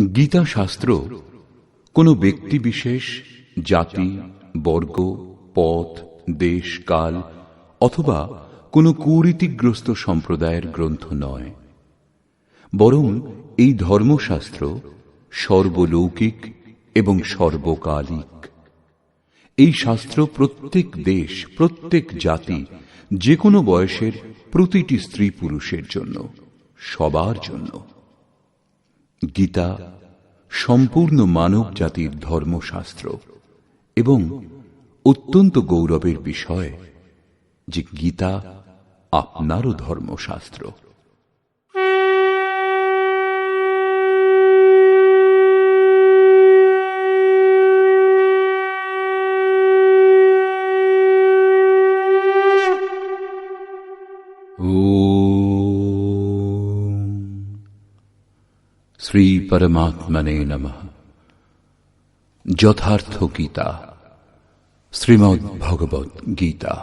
গীতা শাস্ত্র কোনো ব্যক্তি বিশেষ, জাতি, বর্গ, পথ, দেশ, কাল অথবা কোনো কুরীতিগ্রস্ত সম্প্রদায়ের গ্রন্থ নয়, বরং এই ধর্মশাস্ত্র সর্বলৌকিক এবং সর্বকালিক। এই শাস্ত্র প্রত্যেক দেশ, প্রত্যেক জাতি, যে কোনো বয়সের প্রতিটি স্ত্রী পুরুষের জন্য, সবার জন্য। গীতা সম্পূর্ণ মানব জাতির ধর্মশাস্ত্র এবং অত্যন্ত গৌরবের বিষয় যে গীতা আপনারও ধর্মশাস্ত্র। শ্রী পরমাত্মনে নমঃ। যথার্থ গীতা, শ্রীমদ্ ভগবৎ গীতা,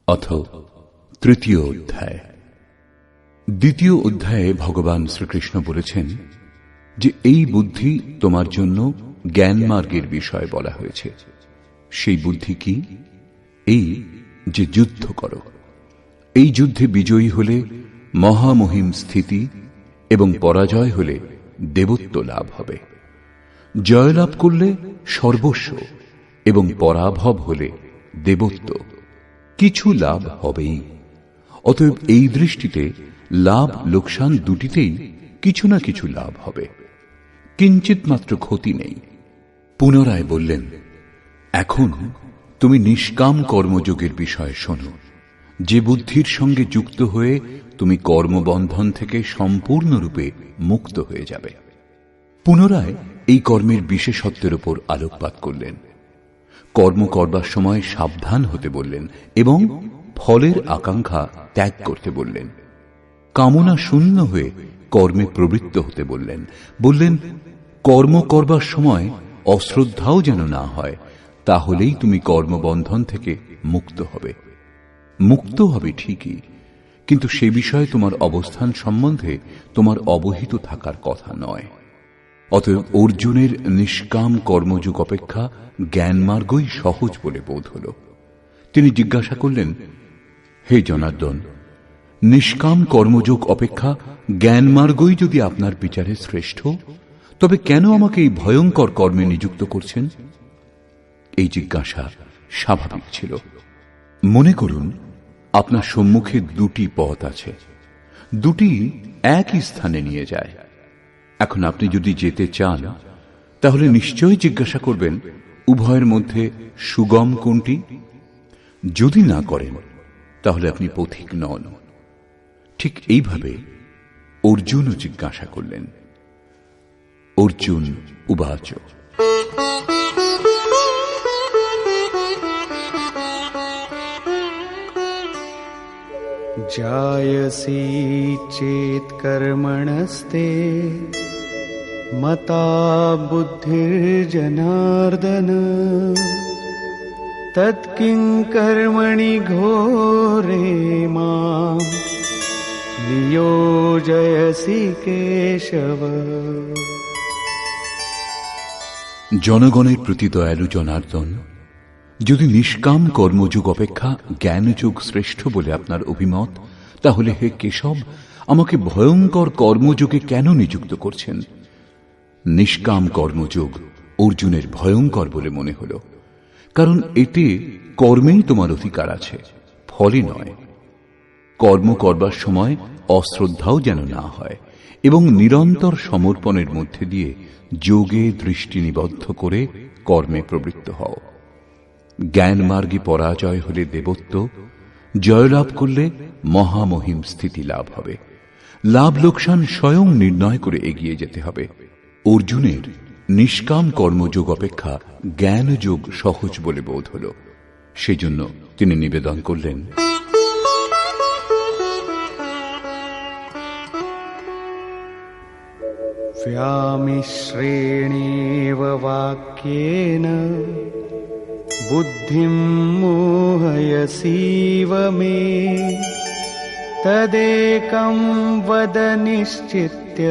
অথ তৃতীয় অধ্যায়। দ্বিতীয় অধ্যায়ে ভগবান শ্রীকৃষ্ণ বলেছেন যে এই বুদ্ধি তোমার জন্য জ্ঞান মার্গের বিষয় বলা হয়েছে। সেই বুদ্ধি কি? এই যে যুদ্ধ করো। এই যুদ্ধে বিজয়ী হলে মহামহিম স্থিতি এবং পরাজয় হলে দেবত্ব লাভ হবে। জয়লাভ করলে সর্বস্ব এবং পরাভব হলে দেবত্ব, কিছু লাভ হবেই। অতএব এই দৃষ্টিতে লাভ লোকসান দুটিতেই কিছু না কিছু লাভ হবে, কিঞ্চিত মাত্র ক্ষতি নেই। পুনরায় বললেন, এখন তুমি নিষ্কাম কর্মযোগের বিষয়ে শোনো, যে বুদ্ধির সঙ্গে যুক্ত হয়ে তুমি কর্মবন্ধন থেকে সম্পূর্ণরূপে মুক্ত হয়ে যাবে। পুনরায় এই কর্মের বিশেষত্বের উপর আলোকপাত করলেন। কর্ম করবার সময় সাবধান হতে বললেন এবং ফলের আকাঙ্ক্ষা ত্যাগ করতে বললেন। কামনা শূন্য হয়ে কর্মে প্রবৃত্ত হতে বললেন। বললেন, কর্ম করবার সময় অশ্রদ্ধাও যেন না হয়, তাহলেই তুমি কর্মবন্ধন থেকে মুক্ত হবে। মুক্ত হবে ঠিকই, কিন্তু সে বিষয়ে তোমার অবস্থান সম্বন্ধে তোমার অবহিত থাকার কথা নয়। অতএব অর্জুনের নিষ্কাম কর্মযোগ অপেক্ষা জ্ঞানমার্গই সহজ বলে বোধ হল। তিনি জিজ্ঞাসা করলেন, হে জনার্দন, নিষ্কাম কর্মযোগ অপেক্ষা জ্ঞানমার্গই যদি আপনার বিচারে শ্রেষ্ঠ, তবে কেন আমাকে এই ভয়ঙ্কর কর্মে নিযুক্ত করছেন? এই জিজ্ঞাসা স্বাভাবিক ছিল। মনে করুন, আপনার সম্মুখে দুটি পথ আছে, দুটি একই স্থানে নিয়ে যায়। এখন আপনি যদি যেতে চান, তাহলে নিশ্চয়ই জিজ্ঞাসা করবেন, উভয়ের মধ্যে সুগম কোনটি? যদি না করেন, তাহলে আপনি পথিক নন। ঠিক এইভাবে অর্জুনও জিজ্ঞাসা করলেন। অর্জুন উবাচ, जायसी चेत् कर्मणस्ते मता बुद्धिर्जनार्दन तत्किं कर्मणि घोरे मां नियोजयसि केशव। জনগণের প্রতি দয়ালু জনার্দন, যদি নিষ্কাম কর্মযোগ অপেক্ষা জ্ঞানযোগ শ্রেষ্ঠ বলে আপনার অভিমত, তাহলে হে কেশব, আমাকে ভয়ঙ্কর কর্মযোগে কেন নিযুক্ত করছেন? নিষ্কাম কর্মযোগ অর্জুনের ভয়ঙ্কর বলে মনে হল, কারণ এতে কর্মেই তোমার অধিকার আছে, ফলে নয়। কর্ম করবার সময় অশ্রদ্ধাও যেন না হয় এবং নিরন্তর সমর্পণের মধ্যে দিয়ে যোগে দৃষ্টি নিবদ্ধ করে কর্মে প্রবৃত্ত হও। জ্ঞান মার্গে পরাজয় হলে দেবত্ব, জয়লাভ করলে মহামহিম স্থিতি লাভ হবে। লাভ লোকসান স্বয়ং নির্ণয় করে এগিয়ে যেতে হবে। অর্জুনের নিষ্কাম কর্মযোগ অপেক্ষা জ্ঞানযোগ সহজ বলে বোধ হল। সেজন্য তিনি নিবেদন করলেন, व्यामिश्रेणेव वाक्येन बुद्धिं मोहयसीव मे तदेकं वद निश्चित्य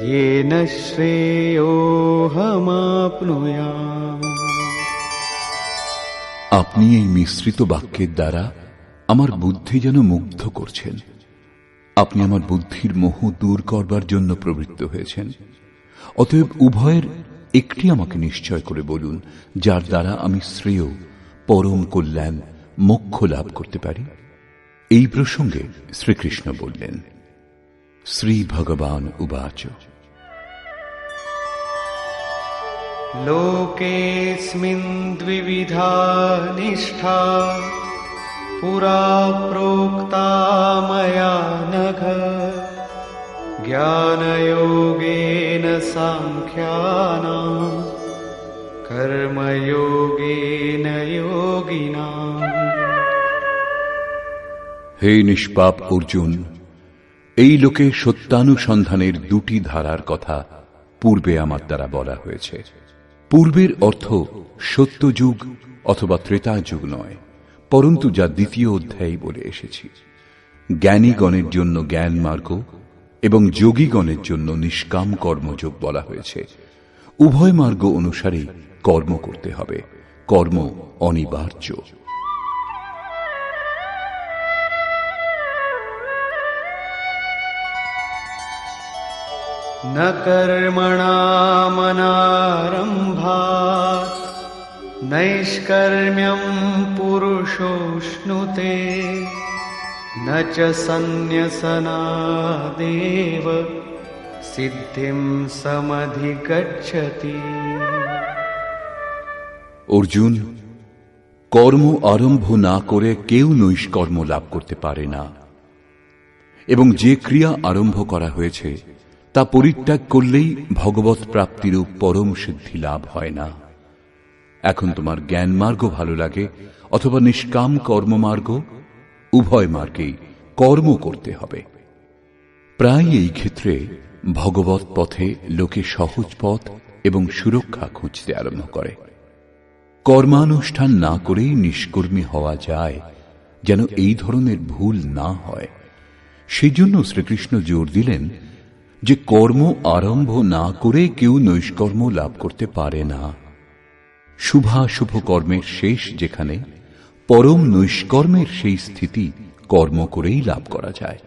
येन श्रेयोऽहमाप्नुयाम्। আপনি এই মিশ্রিত বাক্যের দ্বারা আমার বুদ্ধি যেন মুগ্ধ করছেন। আপনি আমার বুদ্ধির মোহ দূর করবার জন্য প্রবৃত্ত হয়েছেন। অতএব উভয়ের একটি আমাকে নিশ্চয় করে বলুন, যার দ্বারা আমি শ্রেয়, পরম কল্যাণ, মোক্ষ লাভ করতে পারি। এই প্রসঙ্গে শ্রীকৃষ্ণ বললেন, শ্রী ভগবান উবাচ, লোকেऽস্মিन् দ্বিবিধা নিষ্ঠা পুরা প্रोक्ता मया नघ জ্ঞানযোগেন সাংখ্যানাং কর্মযোগেন যোগিনাং। হে নিষ্পাপ অর্জুন, এই লোকে সত্যানুসন্ধানের দুটি ধারার কথা পূর্বে আমার দ্বারা বলা হয়েছে। পূর্বের অর্থ সত্যযুগ অথবা ত্রেতা যুগ নয়, পরন্তু যা দ্বিতীয় অধ্যায়ে বলে এসেছি। জ্ঞানীগণের জন্য জ্ঞান মার্গ এবং যোগীগণের জন্য নিষ্কাম কর্মযোগ বলা হয়েছে। উভয় মার্গ অনুসারেই কর্ম করতে হবে, কর্ম অনিবার্য। ন কর্মণামনারম্ভাৎ নৈষ্কর্ম্যং পুরুষোষ্ণুতে ন চ সন্ন্যসনাদেব সিদ্ধিং সমধিগচ্ছতি। অর্জুন, কর্ম আরম্ভ না করে কেউ নৈষ্কর্ম লাভ করতে পারে না, এবং যে ক্রিয়া আরম্ভ করা হয়েছে তা পরিত্যাগ করলেই ভগবৎ প্রাপ্তিরূপ পরম সিদ্ধি লাভ হয় না। এখন তোমার জ্ঞান মার্গ ভালো লাগে অথবা নিষ্কাম কর্মমার্গ, উভয় মার্গেই কর্ম করতে হবে। প্রায় এই ক্ষেত্রে ভগবৎ পথে লোকে সহজ পথ এবং সুরক্ষা খুঁজতে আরম্ভ করে। কর্মানুষ্ঠান না করেই নিষ্কর্মী হওয়া যায়, যেন এই ধরনের ভুল না হয়। সেজন্য শ্রীকৃষ্ণ জোর দিলেন যে কর্ম আরম্ভ না করে কেউ নৈষ্কর্ম লাভ করতে পারে না। শুভাশুভ কর্মের শেষ যেখানে, পরম নৈষ্কর্মের সেই স্থিতি কর্ম করেই লাভ করা যায়।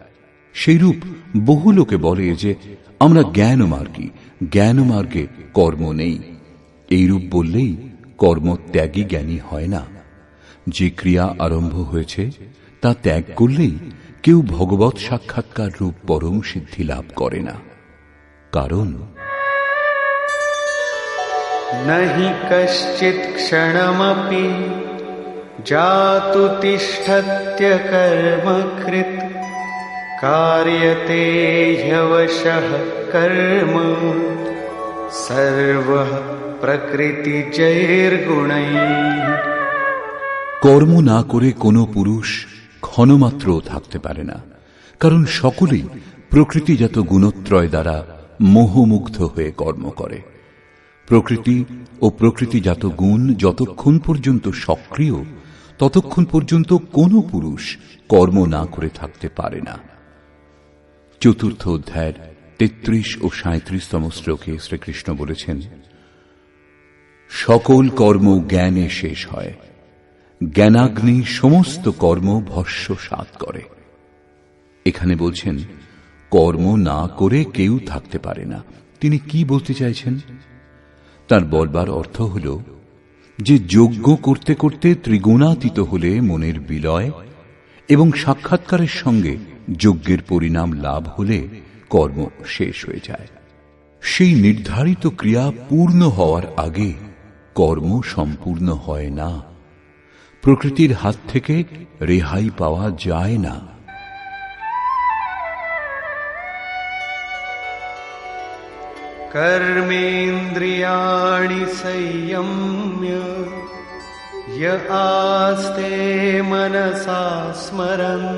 সেইরূপ বহু লোকে বলে যে আমরা জ্ঞানমার্গী, জ্ঞানমার্গে কর্ম নেই। এইরূপ বললেই কর্মত্যাগী জ্ঞানী হয় না। যে ক্রিয়া আরম্ভ হয়েছে তা ত্যাগ করলেই কেউ ভগবৎ সাক্ষাৎকার রূপ পরম সিদ্ধি লাভ করে না। কারণ নহি কশ্চিৎ ক্ষণমপি জাতু তিষ্ঠত্য কর্মকৃৎ কার্যতে হ্যবশঃ কর্ম সর্বঃ প্রকৃতিজৈর্গুণৈঃ। কর্ম না করে কোনো পুরুষ ক্ষণমাত্রও থাকতে পারে না, কারণ সকলেই প্রকৃতিজাত গুণত্রয় দ্বারা মোহমুগ্ধ হয়ে কর্ম করে। প্রকৃতি ও প্রকৃতিজাত গুণ যতক্ষণ পর্যন্ত সক্রিয়, ততক্ষণ পর্যন্ত কোনো পুরুষ কর্ম না করে থাকতে পারে না। চতুর্থ অধ্যায়ের 33 ও 37তম শ্লোকে শ্রীকৃষ্ণ বলেছেন, সকল কর্ম জ্ঞানে শেষ হয়, জ্ঞানাগ্নি সমস্ত কর্ম ভস্মসাৎ করে। এখানে বলছেন কর্ম না করে কেউ থাকতে পারে না। তিনি কি বলতে চাইছেন? তার বলবার অর্থ হল যে যজ্ঞ করতে করতে ত্রিগুণাতীত হলে মনের বিলয় এবং সাক্ষাৎকারের সঙ্গে যজ্ঞের পরিণাম লাভ হলে কর্ম শেষ হয়ে যায়। সেই নির্ধারিত ক্রিয়া পূর্ণ হওয়ার আগে কর্ম সম্পূর্ণ হয় না। প্রকৃতির হাত থেকে রেহাই পাওয়া যায় না। कर्मेन्द्रियाणि संयम्य य आस्ते मनसा स्मरन्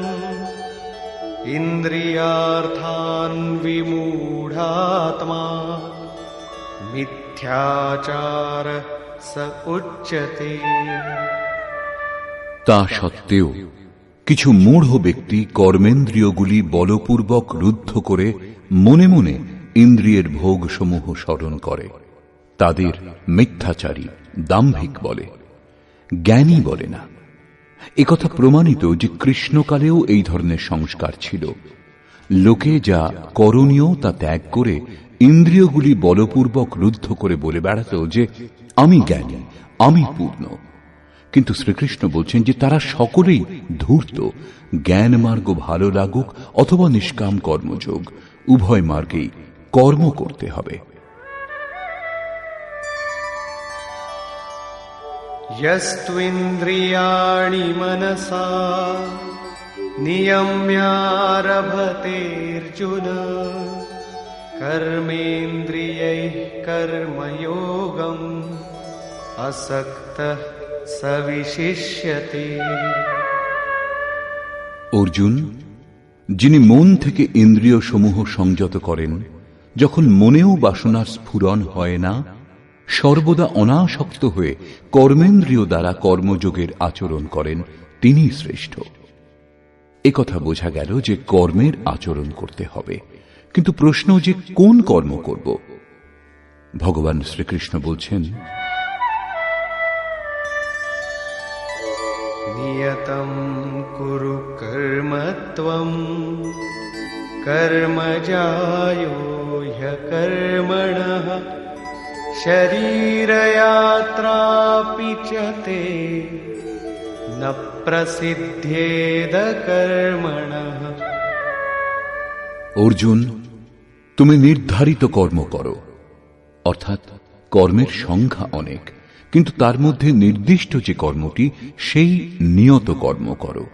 इन्द्रियार्थान् विमूढात्मा मिथ्याचार स उच्यते। তা সত্ত্বেও কিছু মূঢ় ব্যক্তি কর্মেন্দ্রিয়গুলি বলপূর্বক রুদ্ধ করে মনে মনে ইন্দ্রিয়ের ভোগ সমূহ স্মরণ করে তাদের মিথ্যাচারী, দাম্ভিক বলে, জ্ঞানী বলে না। একথা প্রমাণিত যে কৃষ্ণকালেও এই ধরনের সংস্কার ছিল। লোকে যা করণীয় তা ত্যাগ করে ইন্দ্রিয়গুলি বলপূর্বক রুদ্ধ করে বলে বেড়াত যে আমি জ্ঞানী, আমি পূর্ণ। কিন্তু শ্রীকৃষ্ণ বলছেন যে তারা সকলেই ধূর্ত। জ্ঞান মার্গ ভালো লাগুক অথবা নিষ্কাম কর্মযোগ, উভয় মার্গেই কর্ম করতে হবে। यस्त्विन्द्रियाणि मनसा नियम्यारभतेऽर्जुन कर्मेन्द्रियैः कर्मयोगम् असक्तः स विशिष्यते। অর্জুন, যিনি মন থেকে ইন্দ্রিয় সমূহ সংযত করেন, যখন মনেও বাসনার স্ফুরণ হয় না, সর্বদা অনাসক্ত হয়ে কর্মেন্দ্রিয় দ্বারা কর্মযোগের আচরণ করেন, তিনি শ্রেষ্ঠ। একথা বোঝা গেল যে কর্মের আচরণ করতে হবে, কিন্তু প্রশ্ন যে কোন কর্ম করব। ভগবান শ্রীকৃষ্ণ বলছেন, নিয়তম কুরু কর্ম ত্বম কর্মজায়ো হ্যকর্মণঃ শরীরয়াত্রাপি চ তে ন প্রসিদ্ধেদ কর্মণঃ। অর্জুন, তুমি নির্ধারিত কর্ম করো, অর্থাৎ কর্মের সংখ্যা অনেক, কিন্তু তার মধ্যে নির্দিষ্ট যে কর্মটি সেই নিয়ত কর্ম করো।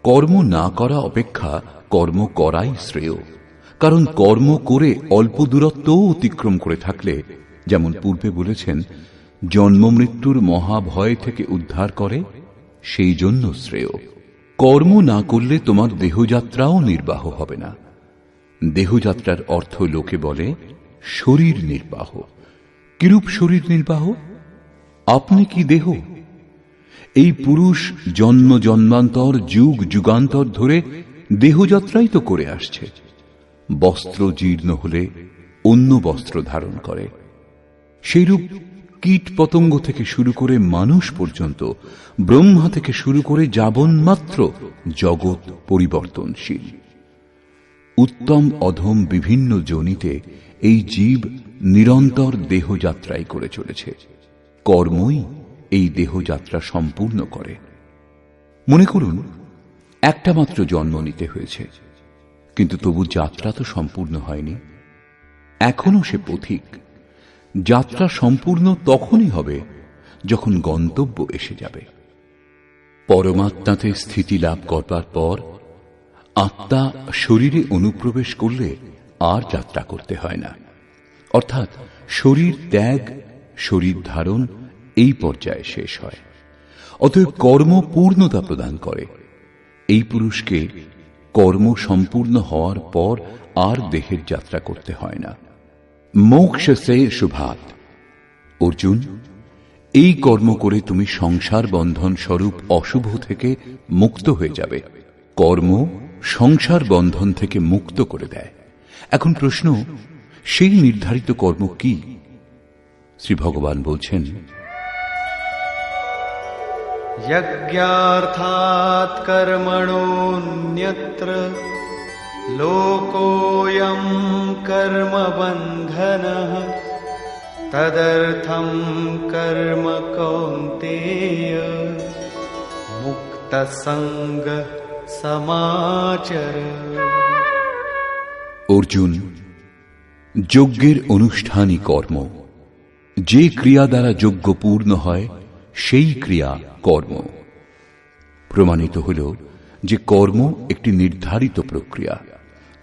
কর্ম না করা অপেক্ষা কর্ম করাই শ্রেয়, কারণ কর্ম করে অল্প দূরত্বও অতিক্রম করে থাকলে, যেমন পূর্বে বলেছেন, জন্ম মৃত্যুর মহাভয় থেকে উদ্ধার করে, সেই জন্য শ্রেয়। কর্ম না করলে তোমার দেহযাত্রাও নির্বাহ হবে না। দেহযাত্রার অর্থ লোকে বলে শরীর নির্বাহ। কিরূপ শরীর নির্বাহ? আপনি কি দেহ? এই পুরুষ জন্ম জন্মান্তর যুগ যুগান্তর ধরে দেহযাত্রাই তো করে আসছে। বস্ত্র জীর্ণ হলে অন্য বস্ত্র ধারণ করে। সেইরূপ কীট পতঙ্গ থেকে শুরু করে মানুষ পর্যন্ত, ব্রহ্মা থেকে শুরু করে যাবন্মাত্র জগৎ পরিবর্তনশীল। উত্তম অধম বিভিন্ন যোনিতে এই জীব নিরন্তর দেহযাত্রাই করে চলেছে। কর্মই এই দেহযাত্রা সম্পূর্ণ করে। মনে করুন, একটা মাত্র জন্ম নিতে হয়েছে, কিন্তু তবু যাত্রা তো সম্পূর্ণ হয়নি। এখনো সে পথিক। যাত্রা সম্পূর্ণ তখনই হবে যখন গন্তব্য এসে যাবে। পরমাত্মাতে স্থিতি লাভ করবার পর আত্মা শরীরে অনুপ্রবেশ করলে আর যাত্রা করতে হয় না। অর্থাৎ শরীর ত্যাগ, শরীর ধারণ এই পর্যায়ে শেষ হয়। অতএব কর্ম পূর্ণতা প্রদান করে। এই পুরুষকে কর্ম সম্পূর্ণ হওয়ার পর আর দেহের যাত্রা করতে হয় না। মোক্ষ সে শুভাত। অর্জুন, এই কর্ম করে তুমি সংসার বন্ধন স্বরূপ অশুভ থেকে মুক্ত হয়ে যাবে। কর্ম সংসার বন্ধন থেকে মুক্ত করে দেয়। এখন প্রশ্ন, সেই নির্ধারিত কর্ম কি? শ্রী ভগবান বলছেন, যজ্ঞার্থাৎ কর্মণোন্যত্র লোকোয়ং কর্মবন্ধনঃ তদর্থং কর্ম কৌন্তেয় মুক্তসঙ্গ সমাচর। অর্জুন, যজ্ঞের অনুষ্ঠানই কর্ম। যে ক্রিয়া দ্বারা যজ্ঞ পূর্ণ হয় সেই ক্রিয়া কর্ম। প্রমাণিত হল যে কর্ম একটি নির্ধারিত প্রক্রিয়া।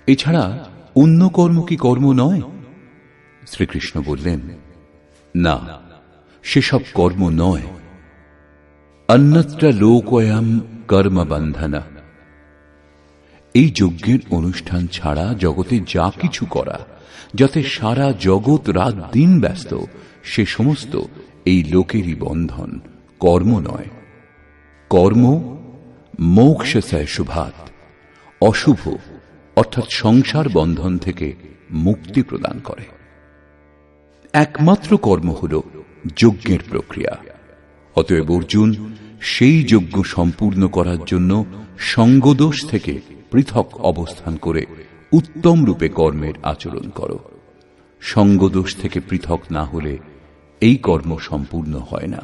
এছাড়া অন্য কর্ম কি কর্ম নয়? শ্রীকৃষ্ণ বললেন, না, সেসব কর্ম নয়। অন্যত্র লোকোয়ং কর্মবন্ধনা। এই যজ্ঞের অনুষ্ঠান ছাড়া জগতে যা কিছু করা, যাতে সারা জগৎ রাত দিন ব্যস্ত, সে সমস্ত এই লোকেরই বন্ধন, কর্ম নয়। কর্ম মোক্ষ সে শুভাত, অশুভ অর্থাৎ সংসার বন্ধন থেকে মুক্তি প্রদান করে। একমাত্র কর্ম হল যজ্ঞের প্রক্রিয়া। অতএব অর্জুন, সেই যজ্ঞ সম্পূর্ণ করার জন্য সঙ্গদোষ থেকে পৃথক অবস্থান করে উত্তম রূপে কর্মের আচরণ করো। সঙ্গদোষ থেকে পৃথক না হলে এই কর্ম সম্পূর্ণ হয় না।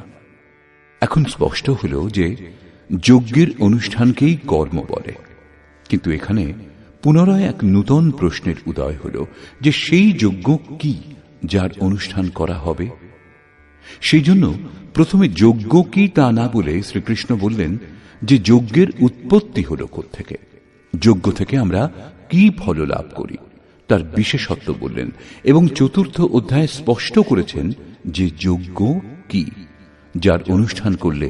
এখন স্পষ্ট হল যে যজ্ঞের অনুষ্ঠানকেই কর্ম বলে, কিন্তু এখানে পুনরায় এক নূতন প্রশ্নের উদয় হল যে সেই যজ্ঞ কি যার অনুষ্ঠান করা হবে। সেই জন্য প্রথমে যজ্ঞ কি তা না বলে শ্রীকৃষ্ণ বললেন যে যজ্ঞের উৎপত্তি হল কোত্থেকে, যজ্ঞ থেকে আমরা কি ফল লাভ করি তার বিশেষত্ব বললেন, এবং চতুর্থ অধ্যায়ে স্পষ্ট করেছেন যে যজ্ঞ কি যার অনুষ্ঠান করলে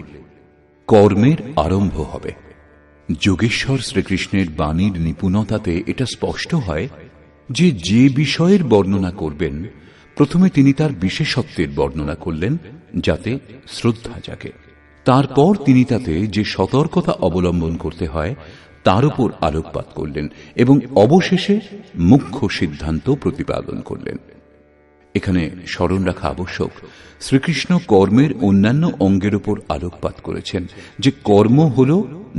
কর্মের আরম্ভ হবে। যোগেশ্বর শ্রীকৃষ্ণের বাণীর নিপুণতাতে এটা স্পষ্ট হয় যে যে বিষয়ের বর্ণনা করবেন প্রথমে তিনি তার বিশেষত্বের বর্ণনা করলেন যাতে শ্রদ্ধা জাগে। তারপর তিনি তাতে যে সতর্কতা অবলম্বন করতে হয় তার উপর আলোকপাত করলেন এবং অবশেষে মুখ্য সিদ্ধান্ত প্রতিপাদন করলেন। এখানে স্মরণ রাখা আবশ্যক, শ্রীকৃষ্ণ কর্মের অন্যান্য অঙ্গের উপর আলোকপাত করেছেন যে কর্ম হল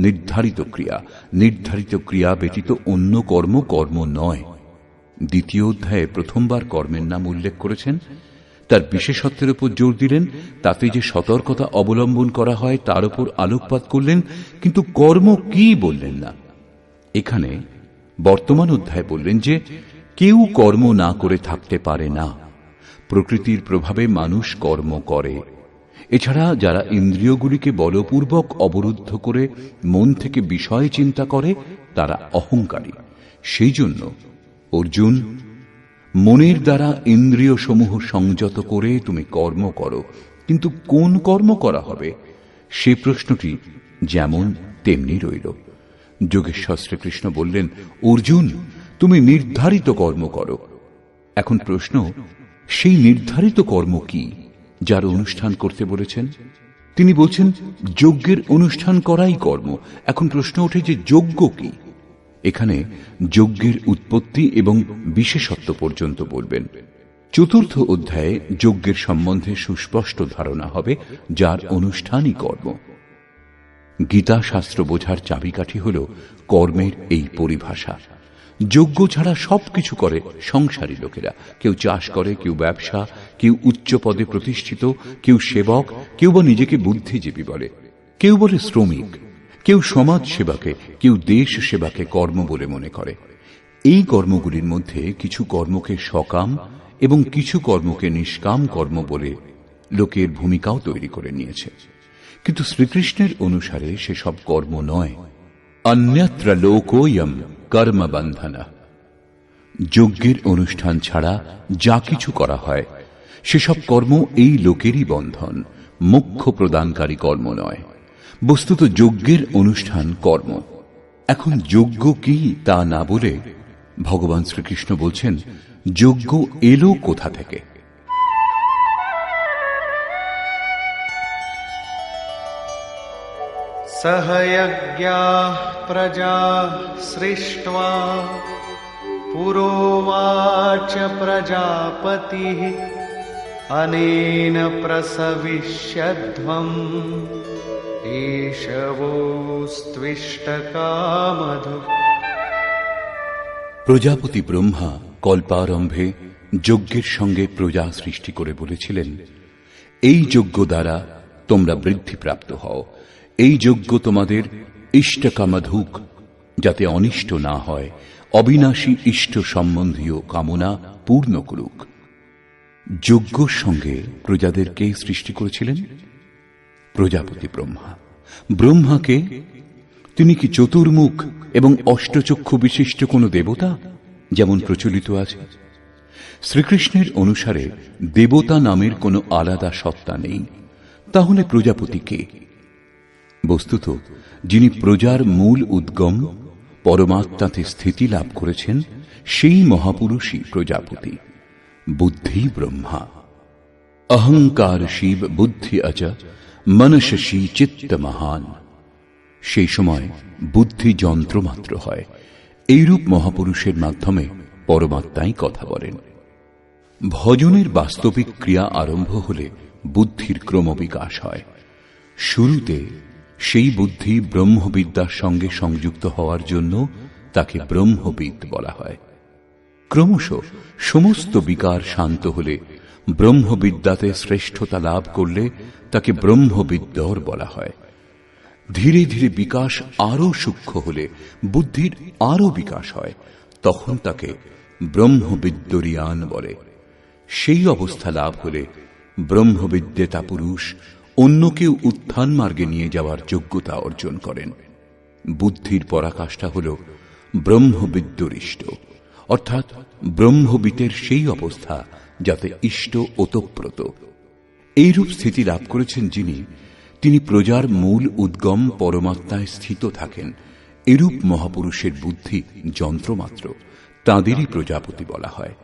নির্ধারিত ক্রিয়া, নির্ধারিত ক্রিয়া ব্যতীত অন্য কর্ম কর্ম নয়। দ্বিতীয় অধ্যায়ে প্রথমবার কর্মের নাম উল্লেখ করেছেন, তার বিশেষত্বের উপর জোর দিলেন, তাতে যে সতর্কতা অবলম্বন করা হয় তার উপর আলোকপাত করলেন, কিন্তু কর্ম কি বললেন না। এখানে বর্তমান অধ্যায়ে বললেন যে কেউ কর্ম না করে থাকতে পারে না। প্রকৃতির প্রভাবে মানুষ কর্ম করে। এছাড়া যারা ইন্দ্রিয়গুলিকে বলপূর্বক অবরুদ্ধ করে মন থেকে বিষয় চিন্তা করে তারা অহংকারী। সেই জন্য অর্জুন, মনের দ্বারা ইন্দ্রিয় সমূহ সংযত করে তুমি কর্ম করো, কিন্তু কোন কর্ম করা হবে সে প্রশ্নটি যেমন তেমনি রইল। যোগেশ্বর শ্রীকৃষ্ণ বললেন, অর্জুন তুমি নির্ধারিত কর্ম করো। এখন প্রশ্ন, সেই নির্ধারিত কর্ম কি যার অনুষ্ঠান করতে বলেছেন? তিনি বলছেন যজ্ঞের অনুষ্ঠান করাই কর্ম। এখন প্রশ্ন ওঠে যে যজ্ঞ কি? এখানে যজ্ঞের উৎপত্তি এবং বিশেষত্ব পর্যন্ত বলবেন। চতুর্থ অধ্যায়ে যজ্ঞের সম্বন্ধে সুস্পষ্ট ধারণা হবে যার অনুষ্ঠানই কর্ম। গীতা শাস্ত্র বোঝার চাবিকাঠি হল কর্মের এই পরিভাষা। যজ্ঞ ছাড়া সবকিছু করে সংসারী লোকেরা। কেউ চাষ করে, কেউ ব্যবসা, কেউ উচ্চ পদে প্রতিষ্ঠিত, কেউ সেবক, কেউ বা নিজেকে বুদ্ধিজীবী বলে, কেউ বলে শ্রমিক, কেউ সমাজ সেবাকে, কেউ দেশ সেবাকে কর্ম বলে মনে করে। এই কর্মগুলির মধ্যে কিছু কর্মকে সকাম এবং কিছু কর্মকে নিষ্কাম কর্ম বলে লোকের ভূমিকাও তৈরি করে নিয়েছে, কিন্তু শ্রীকৃষ্ণের অনুসারে সেসব কর্ম নয়। অন্যত্র লোকোয়ম কর্ম বন্ধনা। যজ্ঞের অনুষ্ঠান ছাড়া যা কিছু করা হয় সেসব কর্ম এই লোকেরই বন্ধন, মোক্ষ প্রদানকারী কর্ম নয়। বস্তুত যজ্ঞের অনুষ্ঠান কর্ম। এখন যজ্ঞ কি তা না বলে ভগবান শ্রীকৃষ্ণ বলছেন যজ্ঞ এলো কোথা থেকে। सहयज्ञाः प्रजा सृष्ट्वा पुरोवाच प्रजापतिः अनेन प्रसविष्यध्वम् एषवोस्त्विष्टकामधु। প্রজাপতি ব্রহ্মা কল্পারম্ভে যজ্ঞের সঙ্গে প্রজা সৃষ্টি করে বলেছিলেন, এই যজ্ঞ দ্বারা তোমরা বৃদ্ধিপ্রাপ্ত হও। এই যজ্ঞ তোমাদের ইষ্টকামধুক, যাতে অনিষ্ট না হয়, অবিনাশী ইষ্ট সম্বন্ধীয় কামনা পূর্ণ করুক। যজ্ঞর সঙ্গে প্রজাদেরকে সৃষ্টি করেছিলেন প্রজাপতি ব্রহ্মা। ব্রহ্মাকে তিনি কি চতুর্মুখ এবং অষ্টচক্ষু বিশিষ্ট কোন দেবতা যেমন প্রচলিত আছে? শ্রীকৃষ্ণের অনুসারে দেবতা নামের কোনো আলাদা সত্তা নেই। তাহলে প্রজাপতি কে? বস্তুত যিনি প্রজার মূল উদ্গম, পরমাত্মাতে স্থিতি লাভ করেছেন, সেই মহাপুরুষই প্রজাপতি। বুদ্ধি ব্রহ্মা। অহংকার শিব বুদ্ধি অজ মনসী চিত্ত মহান। সেই সময় বুদ্ধি যন্ত্র মাত্র হয়। এইরূপ মহাপুরুষের মাধ্যমে পরমাত্মাই কথা বলেন। ভজনের বাস্তবিক ক্রিয়া আরম্ভ হলে বুদ্ধির ক্রমবিকাশ হয়। শুরুতে সেই বুদ্ধি ব্রহ্মবিদ্যার সঙ্গে সংযুক্ত হওয়ার জন্য তাকে ব্রহ্মবিদ বলা হয়। ক্রমশ সমস্ত বিকার শান্ত হলে, ব্রহ্মবিদ্যাতে শ্রেষ্ঠতা লাভ করলে তাকে ব্রহ্মবিদ্যর বলা হয়। ধীরে ধীরে বিকাশ আরো সূক্ষ্ম হলে, বুদ্ধির আরো বিকাশ হয়, তখন তাকে ব্রহ্মবিদ্যরিয়ান বলে। সেই অবস্থা লাভ হলে ব্রহ্মবিদ্যেতা পুরুষ অন্যকে উত্থান মার্গে নিয়ে যাওয়ার যোগ্যতা অর্জন করেন। বুদ্ধির পরাকাষ্ঠা হল ব্রহ্মবিদ্যরিষ্ট, অর্থাৎ ব্রহ্মবিদের সেই অবস্থা যাতে ইষ্ট ওতপ্রোত। এইরূপ স্থিতি লাভ করেছেন যিনি, তিনি প্রজার মূল উদ্গম পরমাত্মায় স্থিত থাকেন। এরূপ মহাপুরুষের বুদ্ধি যন্ত্রমাত্র, তাঁদেরই প্রজাপতি বলা হয়।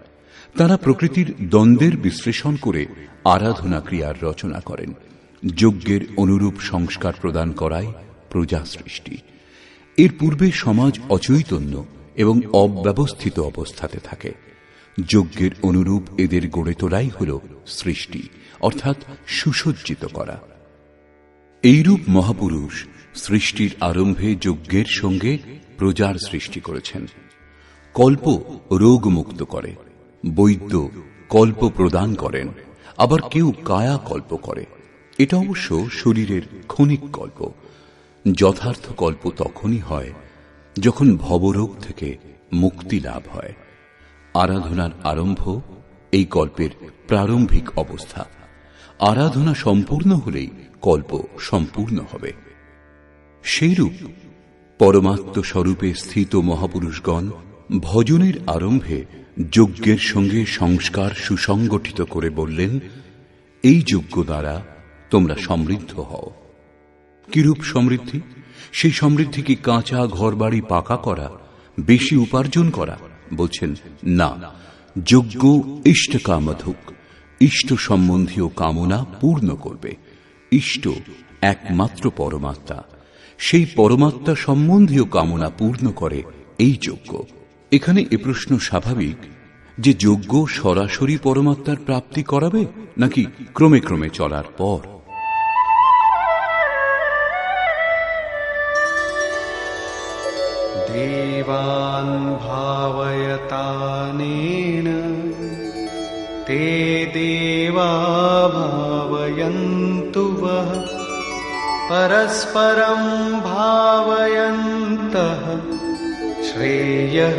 তাঁরা প্রকৃতির দ্বন্দ্বের বিশ্লেষণ করে আরাধনা ক্রিয়ার রচনা করেন। যজ্ঞের অনুরূপ সংস্কার প্রদান করাই প্রজা সৃষ্টি। এর পূর্বে সমাজ অচৈতন্য এবং অব্যবস্থিত অবস্থাতে থাকে। যজ্ঞের অনুরূপ এদের গড়ে তোলাই হল সৃষ্টি, অর্থাৎ সুসজ্জিত করা। এইরূপ মহাপুরুষ সৃষ্টির আরম্ভে যজ্ঞের সঙ্গে প্রজার সৃষ্টি করেছেন। কল্প রোগ মুক্ত করে, বৈদ্য কল্প প্রদান করেন, আবার কেউ কায়া কল্প করে। এটা অবশ্য শরীরের ক্ষণিক কল্প। যথার্থ কল্প তখনই হয় যখন ভবরোগ থেকে মুক্তি লাভ হয়। আরাধনার আরম্ভ এই কল্পের প্রারম্ভিক অবস্থা। আরাধনা সম্পূর্ণ হলেই কল্প সম্পূর্ণ হবে। সেইরূপ পরমাত্ম স্বরূপে স্থিত মহাপুরুষগণ ভজনের আরম্ভে যজ্ঞের সঙ্গে সংস্কার সুসংগঠিত করে বললেন, এই যজ্ঞ দ্বারা তোমরা সমৃদ্ধ হও। কিরূপ সমৃদ্ধি? সেই সমৃদ্ধি কি কাঁচা ঘরবাড়ি পাকা করা, বেশি উপার্জন করা? বলছেন না, যজ্ঞ ইষ্টকামধুক, ইষ্ট সম্বন্ধীয় কামনা পূর্ণ করবে। ইষ্ট একমাত্র পরমাত্মা, সেই পরমাত্মা সম্বন্ধীয় কামনা পূর্ণ করে এই যজ্ঞ। এখানে এ প্রশ্ন স্বাভাবিক যে যজ্ঞ সরাসরি পরমাত্মার প্রাপ্তি করাবে নাকি ক্রমে ক্রমে চলার পর? দেবান ভাবয়তানেন তে দেবা ভাবয়ন্তু বহ পরস্পরম ভাবয়ন্তঃ শ্রেয়ঃ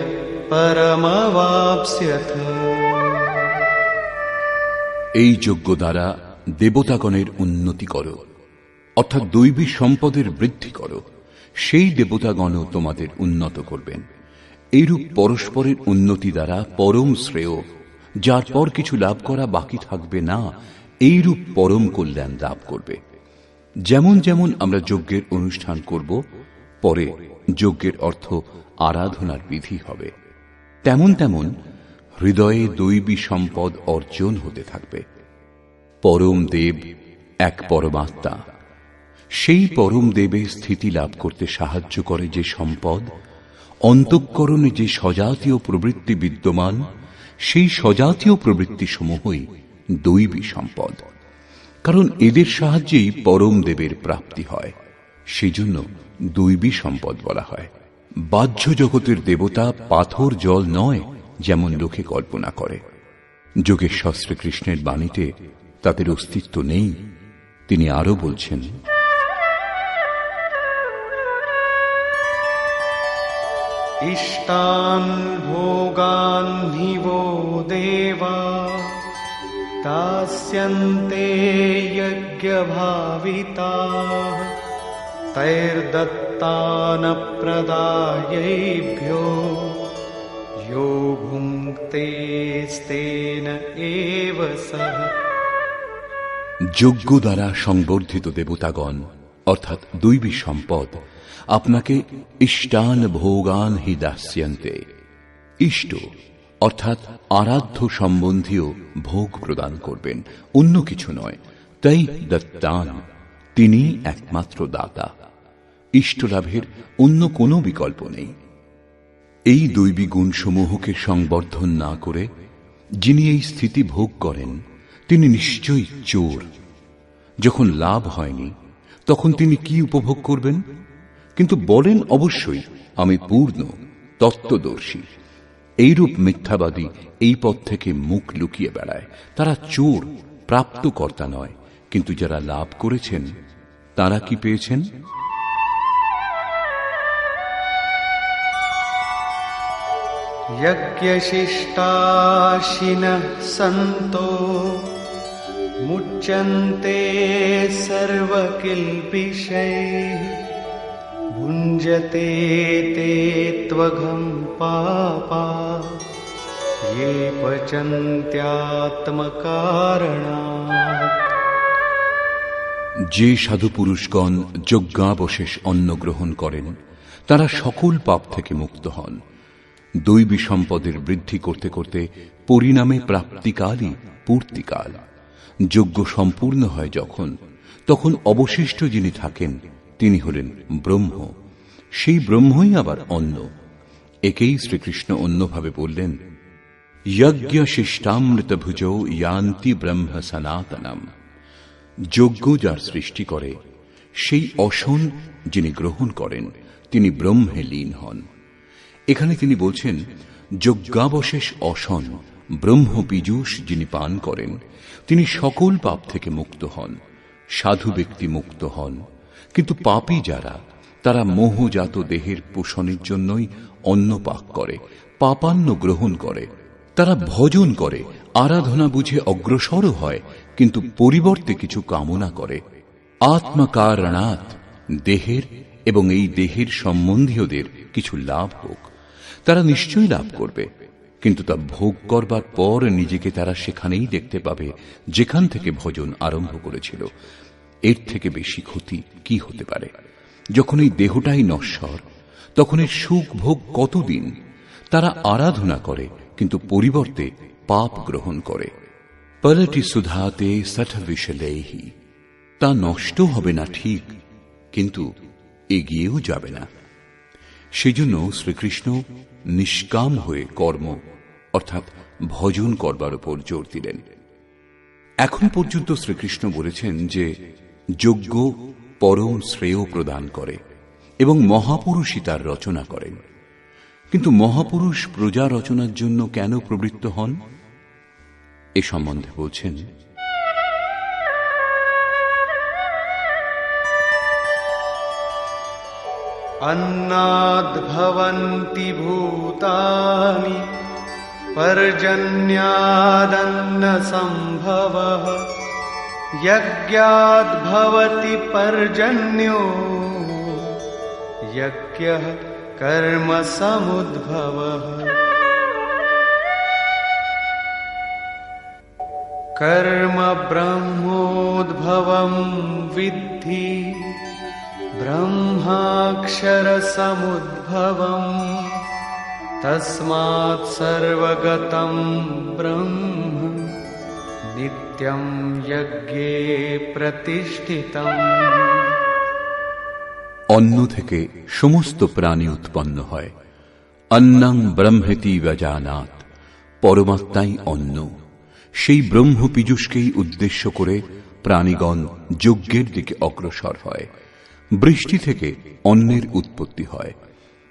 পরমবাপ্স্যথ। এই যজ্ঞ দ্বারা দেবতাগণের উন্নতি করো, অর্থাৎ দৈবী সম্পদের বৃদ্ধি করো। সেই দেবতাগণও তোমাদের উন্নত করবেন। এইরূপ পরস্পরের উন্নতি দ্বারা পরম শ্রেয়, যার পর কিছু লাভ করা বাকি থাকবে না, এইরূপ পরম কল্যাণ লাভ করবে। যেমন যেমন আমরা যজ্ঞের অনুষ্ঠান করব, পরে যজ্ঞের অর্থ আরাধনার বিধি হবে, তেমন তেমন হৃদয়ে দৈবী সম্পদ অর্জন হতে থাকবে। পরম দেব এক পরমাত্মা। সেই পরম দেবে স্থিতি লাভ করতে সাহায্য করে যে সম্পদ, অন্তঃকরণে যে সজাতীয় প্রবৃত্তি বিদ্যমান, সেই সজাতীয় প্রবৃত্তি সমূহই দৈবী সম্পদ। কারণ এদের সাহায্যেই পরম দেবের প্রাপ্তি হয়, সেজন্য দৈবী সম্পদ বলা হয়। বাহ্য জগতের দেবতা পাথর জল নয়, যেমন লোকে কল্পনা করে। যোগেশ্বর শ্রীকৃষ্ণের বাণীতে তাদের অস্তিত্ব নেই। তিনি আরো বলছেন, ইষ্টান ভোগান নিবো দেবা দাস্যন্তে যজ্ঞভাবিতাঃ তৈর্দত্তান প্রদায়েভ্যো यो ভুঙ্ক্তেস্তেন এব সঃ। যজ্ঞ দ্বারা সংবর্ধিত দেবতাগণ অর্থাৎ দৈবী সম্পদ আপনাকে ইষ্টান ভোগান হি দাস্যন্তে। ইষ্ট অর্থাৎ আরাধ্য সম্বন্ধীয় ভোগ প্রদান করবেন, অন্য কিছু নয়। তাই দত্তান, তিনি একমাত্র দাতা। ইষ্ট লাভের অন্য কোনো বিকল্প নেই। এই দৈবী গুণসমূহকে সংবর্ধন না করে যিনি এই স্থিতি ভোগ করেন তিনি নিশ্চয়ই চোর। যখন লাভ হয়নি তখন তিনি কি উপভোগ করবেন? কিন্তু বলেন অবশ্যই আমি পূর্ণ তত্ত্বদর্শী। এইরূপ মিথ্যাবাদী এই পথ থেকে মুখ লুকিয়ে বেড়ায়। তারা চোর, প্রাপ্তকর্তা নয়। কিন্তু যারা লাভ করেছেন তারা কি পেয়েছেন? यज्ञशिष्टाशिनः सन्तो मुच्यन्ते सर्वकिल्बिषैः भुञ्जते ते त्वघं पापा ये पचन्त्यात्मकारणात्। যে সাধু পুরুষগণ যজ্ঞাবশেষ অন্ন গ্রহণ করেন তারা সকল পাপ থেকে মুক্ত হন। দৈবী সম্পদের বৃদ্ধি করতে করতে পরিণামে প্রাপ্তিকালই পূর্তিকাল। যজ্ঞ সম্পূর্ণ হয় যখন, তখন অবশিষ্ট যিনি থাকেন তিনি হলেন ব্রহ্ম। সেই ব্রহ্মই আবার অন্ন। একেই শ্রীকৃষ্ণ অন্যভাবে বললেন, যজ্ঞ শিষ্টামৃত ভুজো ইয়ান্তি ব্রহ্ম সনাতনম। যজ্ঞ যার সৃষ্টি করে সেই অসন যিনি গ্রহণ করেন তিনি ব্রহ্মে লীন হন। এখানে তিনি বলছেন যজ্ঞাবশেষ অসন ব্রহ্ম পীযূষ যিনি পান করেন তিনি সকল পাপ থেকে মুক্ত হন। সাধু ব্যক্তি মুক্ত হন, কিন্তু পাপী যারা তারা মোহজাত দেহের পোষণের জন্যই অন্ন পাক করে, পাপান্ন গ্রহণ করে। তারা ভজন করে, আরাধনা বুঝে অগ্রসরও হয়, কিন্তু পরিবর্তে কিছু কামনা করে। আত্মকারণাৎ দেহের এবং এই দেহের সম্বন্ধীয়দের কিছু লাভ হোক, তারা নিশ্চয়ই লাভ করবে, কিন্তু তা ভোগ করবার পর নিজেকে তারা সেখানেই দেখতে পাবে যেখান থেকে ভজন আরম্ভ করেছিল। এর থেকে বেশি ক্ষতি কি হতে পারে? যখন এই দেহটাই নশ্বর তখন এর সুখ ভোগ কতদিন? তারা আরাধনা করে কিন্তু পরিবর্তে পাপ গ্রহণ করে। পলটি সুধাতে সঠ বিশলেহি, তা নষ্ট হবে না ঠিক, কিন্তু এগিয়েও যাবে না। সেজন্য শ্রীকৃষ্ণ নিষ্কাম হয়ে কর্ম অর্থাৎ ভজন করবার উপর জোর দিলেন। এখন পর্যন্ত শ্রীকৃষ্ণ বলেছেন যে যজ্ঞ পরম শ্রেয় প্রদান করে এবং মহাপুরুষই তার রচনা করেন। কিন্তু মহাপুরুষ প্রজা রচনার জন্য কেন প্রবৃত্ত হন এ সম্বন্ধে বলছেন, अन्नाद्भवन्ति भूतानि पर्जन्यादन्नसम्भवः यज्ञाद्भवति पर्जन्यो यज्ञः कर्म समुद्भवः। कर्म ब्रह्मोद्भवं विद्धि ब्रह्माक्षरसमुद्भवम् तस्मात् सर्वगतं ब्रह्म नित्यं यज्ञे प्रतिष्ठितम्। অন্ন থেকে সমস্ত প্রাণী উৎপন্ন হয়। অন্নং ব্রহ্মেতি ব্যজানাৎ, পরমাত্মাই অন্ন। সেই ব্রহ্ম পীযূষকেই উদ্দেশ্য করে প্রাণীগণ যজ্ঞের দিকে অগ্রসর হয়। বৃষ্টি থেকে অন্নের উৎপত্তি হয়।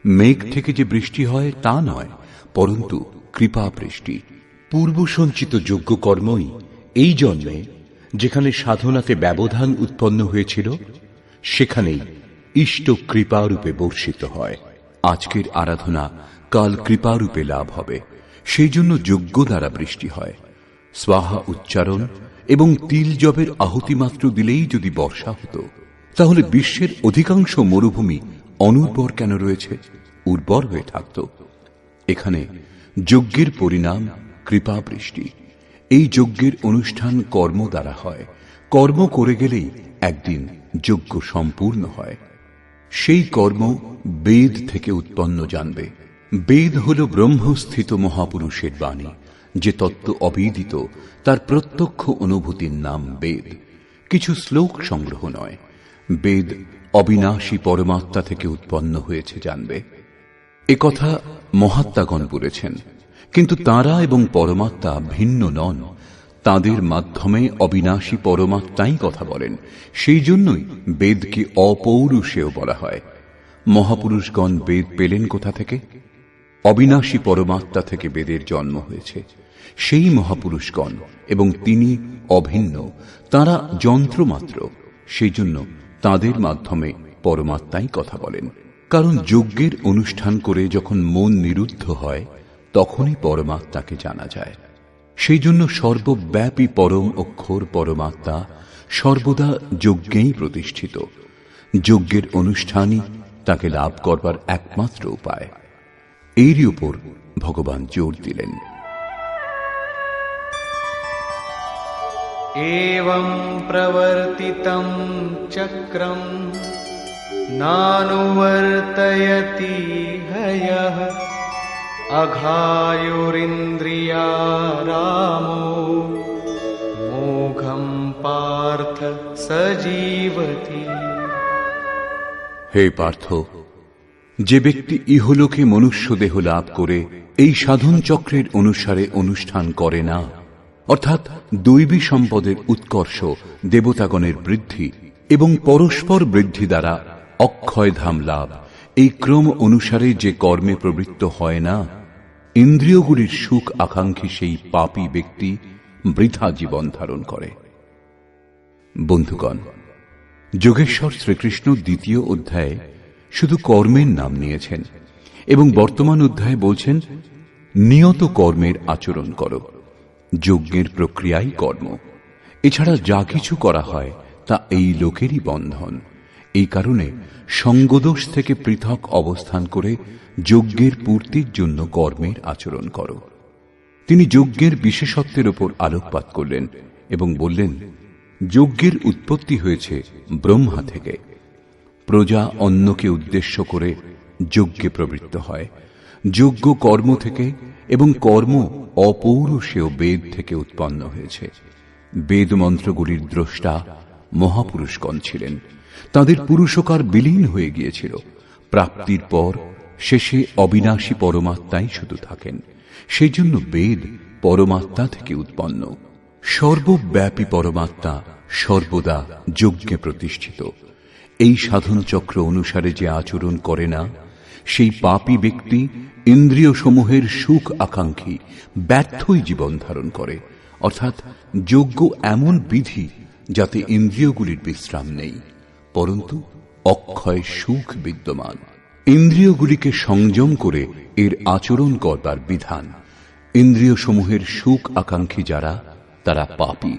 মেঘ থেকে যে বৃষ্টি হয় তা নয়, পরন্তু কৃপা বৃষ্টি। পূর্ব সঞ্চিত যজ্ঞ কর্মই এই জন্মে যেখানে সাধনাতে ব্যবধান উৎপন্ন হয়েছিল সেখানেই ইষ্ট কৃপারূপে বর্ষিত হয়। আজকের আরাধনা কাল কৃপারূপে লাভ হবে, সেই জন্য যজ্ঞ দ্বারা বৃষ্টি হয়। স্বাহা উচ্চারণ এবং তিল জবের আহুতি মাত্র দিলেই যদি বর্ষা হতো, তাহলে বিশ্বের অধিকাংশ মরুভূমি অনুর্বর কেন রয়েছে? উর্বর হয়ে থাকত। এখানে যজ্ঞের পরিণাম কৃপা বৃষ্টি। এই যজ্ঞের অনুষ্ঠান কর্ম দ্বারা হয়। কর্ম করে গেলেই একদিন যজ্ঞ সম্পূর্ণ হয়। সেই কর্ম বেদ থেকে উৎপন্ন জানবে। বেদ হল ব্রহ্মস্থিত মহাপুরুষের বাণী। যে তত্ত্ব অবিদিত তার প্রত্যক্ষ অনুভূতির নাম বেদ, কিছু শ্লোক সংগ্রহ নয়। বেদ অবিনাশী পরমাত্মা থেকে উৎপন্ন হয়েছে জানবে। একথা মহাত্মাগণ বলেছেন, কিন্তু তাঁরা এবং পরমাত্মা ভিন্ন নন। তাঁদের মাধ্যমে অবিনাশী পরমাত্মাই কথা বলেন। সেই জন্যই বেদকে অপৌরুষেয় বলা হয়। মহাপুরুষগণ বেদ পেলেন কোথা থেকে? অবিনাশী পরমাত্মা থেকে বেদের জন্ম হয়েছে। সেই মহাপুরুষগণ, এবং তিনি অভিন্ন, তাঁরা যন্ত্রমাত্র। সেই জন্য তাঁদের মাধ্যমে পরমাত্মাই কথা বলেন। কারণ যজ্ঞের অনুষ্ঠান করে যখন মন নিরুদ্ধ হয়, তখনই পরমাত্মাকে জানা যায়। সেই জন্য সর্বব্যাপী পরম অক্ষর পরমাত্মা সর্বদা যজ্ঞেই প্রতিষ্ঠিত। যজ্ঞের অনুষ্ঠানই তাকে লাভ করবার একমাত্র উপায়। এরই উপর ভগবান জোর দিলেন। एवं प्रवर्तितं चक्रं नानुवर्तयति हयः अघायुरिन्द्रियारामो मोघं पार्थ सजीवति। হে পার্থ, যে ব্যক্তি ইহলোকে মনুষ্য দেহ লাভ করে এই সাধন চক্রের অনুসারে অনুষ্ঠান করে না, অর্থাৎ দৈবী সম্পদের উৎকর্ষ, দেবতাগণের বৃদ্ধি এবং পরস্পর বৃদ্ধি দ্বারা অক্ষয় ধাম লাভ, এই ক্রম অনুসারে যে কর্মে প্রবৃত্ত হয় না, ইন্দ্রিয়গুলির সুখ আকাঙ্ক্ষী সেই পাপী ব্যক্তি বৃথা জীবন ধারণ করে। বন্ধুগণ, যোগেশ্বর শ্রীকৃষ্ণ দ্বিতীয় অধ্যায়ে শুধু কর্মের নাম নিয়েছেন এবং বর্তমান অধ্যায়ে বলছেন নিয়ত কর্মের আচরণ করো। যজ্ঞের প্রক্রিয়াই কর্ম। এছাড়া যা কিছু করা হয় তা এই লোকেরই বন্ধন। এই কারণে সঙ্গদোষ থেকে পৃথক অবস্থান করে যজ্ঞের পূর্তির জন্য কর্মের আচরণ করো। তিনি যজ্ঞের বিশেষত্বের উপর আলোকপাত করলেন এবং বললেন, যজ্ঞের উৎপত্তি হয়েছে ব্রহ্মা থেকে। প্রজা অন্যকে উদ্দেশ্য করে যজ্ঞে প্রবৃত্ত হয়। যজ্ঞ কর্ম থেকে, এবং কর্ম অপৌরুষেয় বেদ থেকে উৎপন্ন হয়েছে। বেদ মন্ত্রগুলির দ্রষ্টা মহাপুরুষগণ ছিলেন। তাদের পুরুষকার বিলীন হয়ে গিয়েছিল। প্রাপ্তির পর শেষে অবিনাশী পরমাত্মাই শুধু থাকেন। সেই জন্য বেদ পরমাত্মা থেকে উৎপন্ন। সর্বব্যাপী পরমাত্মা সর্বদা যজ্ঞে প্রতিষ্ঠিত। এই সাধন চক্র অনুসারে যে আচরণ করে না, সেই পাপী ব্যক্তি ইন্দ্রিয় সমূহের সুখ আকাঙ্ক্ষী ব্যর্থই জীবন ধারণ করে। অর্থাৎ যজ্ঞ এমন বিধি যাতে ইন্দ্রিয়গুলির বিশ্রাম নেই, পরন্তু অক্ষয় সুখ বিদ্যমান। ইন্দ্রিয়গুলিকে সংযম করে এর আচরণ করবার বিধান। ইন্দ্রিয় সমূহের সুখ আকাঙ্ক্ষী যারা, তারা পাপী।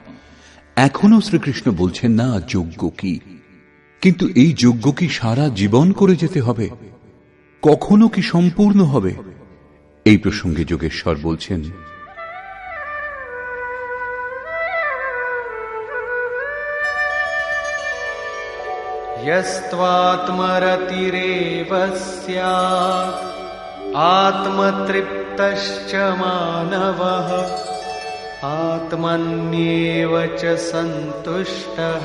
এখনো শ্রীকৃষ্ণ বলছেন না যজ্ঞ কি, কিন্তু এই যজ্ঞ কি সারা জীবন করে যেতে হবে? কখনো কি সম্পূর্ণ হবে? এই প্রসঙ্গে যোগেশ্বর বলছেন, यस्त्वात्मरतिरेव स्यात् आत्मतृप्तश्च मानवः आत्मन्येव च सन्तुष्टः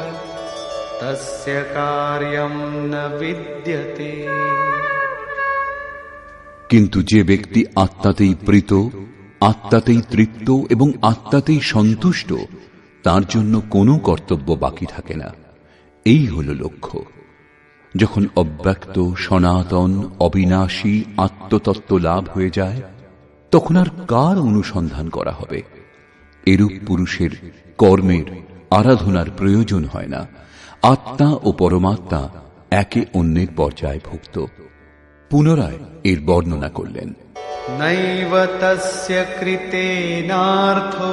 तस्य कार्यं न विद्यते। কিন্তু যে ব্যক্তি আত্মাতেই প্রীত, আত্মাতেই তৃপ্ত এবং আত্মাতেই সন্তুষ্ট, তার জন্য কোনো কর্তব্য বাকি থাকে না। এই হল লক্ষ্য। যখন অব্যক্ত, সনাতন, অবিনাশী আত্মতত্ত্ব লাভ হয়ে যায়, তখন আর কার অনুসন্ধান করা হবে? এরূপ পুরুষের কর্মের, আরাধনার প্রয়োজন হয় না। আত্মা ও পরমাত্মা একে অন্যের পর্যায়ভুক্ত। পুনরায় এর বর্ণনা করলেন, নৈব তস্য কৃতেনার্থো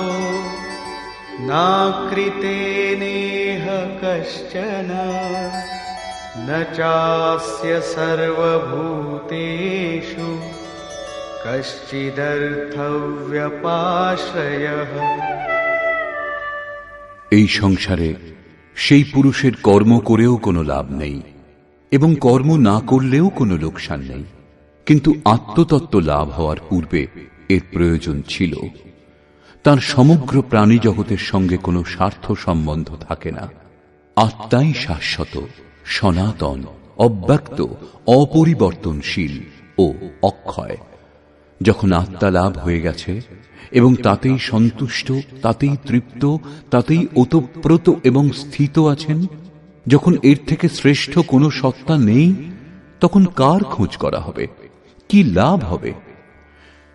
না কৃতেনেহ কশ্চন ন চাস্য সর্বভূতেষু কশ্চিদর্থব্যপাশ্রয়ঃ। এই সংসারে সেই পুরুষের কর্ম করেও কোনো লাভ নেই এবং কর্ম না করলেও কোনো লোকসান নেই। কিন্তু আত্মতত্ত্ব লাভ হওয়ার পূর্বে এর প্রয়োজন ছিল। তার সমগ্র প্রাণী জগতের সঙ্গে কোনো স্বার্থ সম্বন্ধ থাকে না। আত্মাই শাশ্বত, সনাতন, অব্যক্ত, অপরিবর্তনশীল ও ও অক্ষয়। যখন আত্মা লাভ হয়ে গেছে এবং তাতেই সন্তুষ্ট, তাতেই তৃপ্ত, তাতেই ওতপ্রোত এবং স্থিত আছেন, যখন এর থেকে শ্রেষ্ঠ কোনো সত্তা নেই, তখন কার খোঁজ করা হবে, কি লাভ হবে?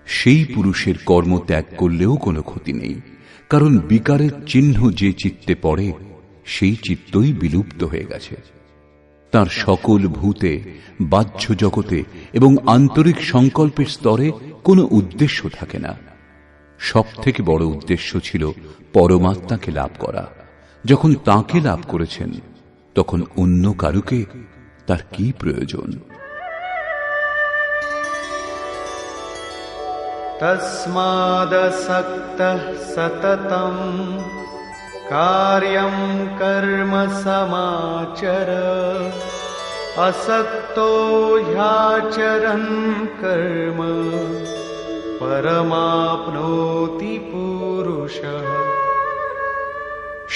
সেই পুরুষের কর্ম ত্যাগ করলেও কোনো ক্ষতি নেই, কারণ বিকারের চিহ্ন যে চিত্তে পড়ে সেই চিত্তই বিলুপ্ত হয়ে গেছে। তার সকল ভূতে, বাহ্য জগতে এবং আন্তরিক সংকল্পের স্তরে কোনো উদ্দেশ্য থাকে না। সব থেকে বড় উদ্দেশ্য ছিল পরমাত্মাকে লাভ করা। যখন তাকে লাভ করেছেন, তখন অন্য কারুকে তার কি প্রয়োজন? তস্মাদসক্তঃ সততম কার্যং কর্ম সমাচর আসক্তো হ্যাচরन् কর্ম পরমাপ্নোতি পুরুষঃ।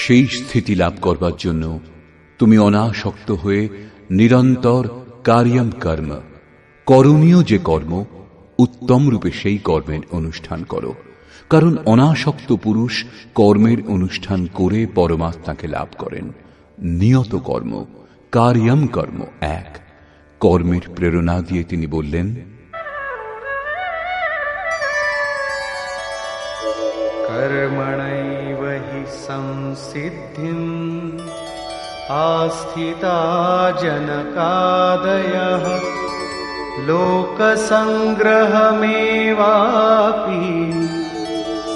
সেই স্থিতি লাভ করবার জন্য তুমি অনাসক্ত হয়ে নিরন্তর কার্যং কর্ম, করণীয় যে কর্ম, উত্তম রূপে সেই কর্মের অনুষ্ঠান করো। কারণ অনাসক্ত পুরুষ কর্মের অনুষ্ঠান করে পরমাত্মাকে লাভ করেন। নিয়ত কর্ম, কার্যং কর্ম এক। কর্মের প্রেরণা দিয়ে তিনি বললেন, কর্মণৈব হি সংসিদ্ধিম আস্থিতা জনকাদয়ঃ লোকসংগ্রহমেবাপি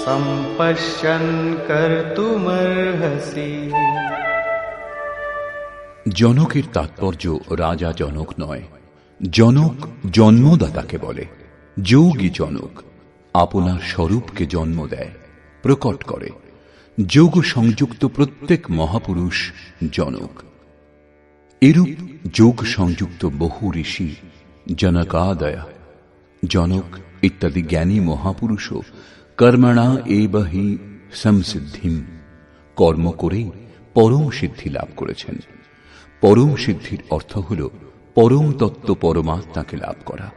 সম্পশ্যন কর্তুমর্হসি। জনকের তাৎপর্য রাজা জনক নয়। জনক জন্মদাতাকে বলে। যোগী জনক আপনার স্বরূপকে জন্ম দেয়, প্রকট করে। যোগ সংযুক্ত প্রত্যেক মহাপুরুষ জনক। এরূপ যোগ সংযুক্ত বহু ঋষি জনকাদয়, জনক ইত্যাদি জ্ঞানী মহাপুরুষও কর্মণা এব হি সংসিদ্ধিম, কর্ম করেই পরম সিদ্ধি লাভ করেছেন। পরম সিদ্ধির অর্থ হল পরম তত্ত্ব পরমাত্মাকে লাভ করা।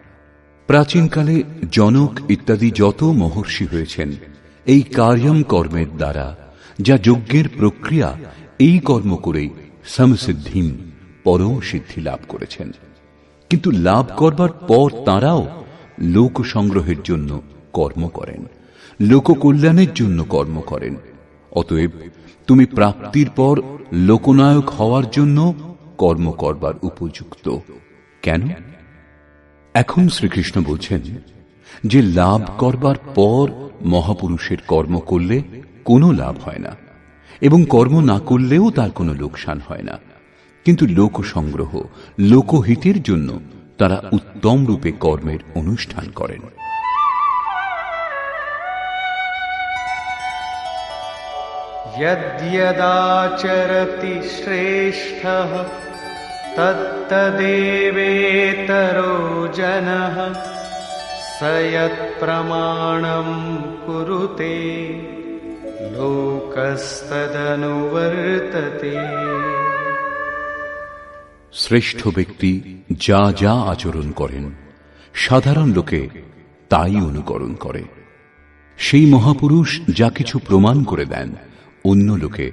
প্রাচীনকালে জনক ইত্যাদি যত মহর্ষি হয়েছেন, এই কার্যং কর্মের দ্বারা, যা যজ্ঞের প্রক্রিয়া, এই কর্ম করেই সমসিদ্ধিম, পরম সিদ্ধি লাভ করেছেন। কিন্তু লাভ করবার পর তাঁরাও লোক সংগ্রহের জন্য কর্ম করেন, লোককল্যাণের জন্য কর্ম করেন। অতএব তুমি প্রাপ্তির পর লোকনায়ক হওয়ার জন্য কর্ম করবার উপযুক্ত। কেন? এখন শ্রীকৃষ্ণ বলছেন যে লাভ করবার পর মহাপুরুষের কর্ম করলে কোনো লাভ হয় না, এবং কর্ম না করলেও তার কোনো লোকসান হয় না। কিন্তু লোক সংগ্রহ, লোকহিতের জন্য তারা উত্তম রূপে কর্মের অনুষ্ঠান করেন। যদ্যদাচরতি শ্রেষ্ঠঃ তত্তদেবেতরো জনঃ স যৎপ্রমাণং কুরুতে লোকস্তদনুবর্ততে। শ্রেষ্ঠ ব্যক্তি যা যা আচরণ করেন, সাধারণ লোকে তাই অনুকরণ করে। সেই মহাপুরুষ যা কিছু প্রমাণ করে দেন, অন্য লোকে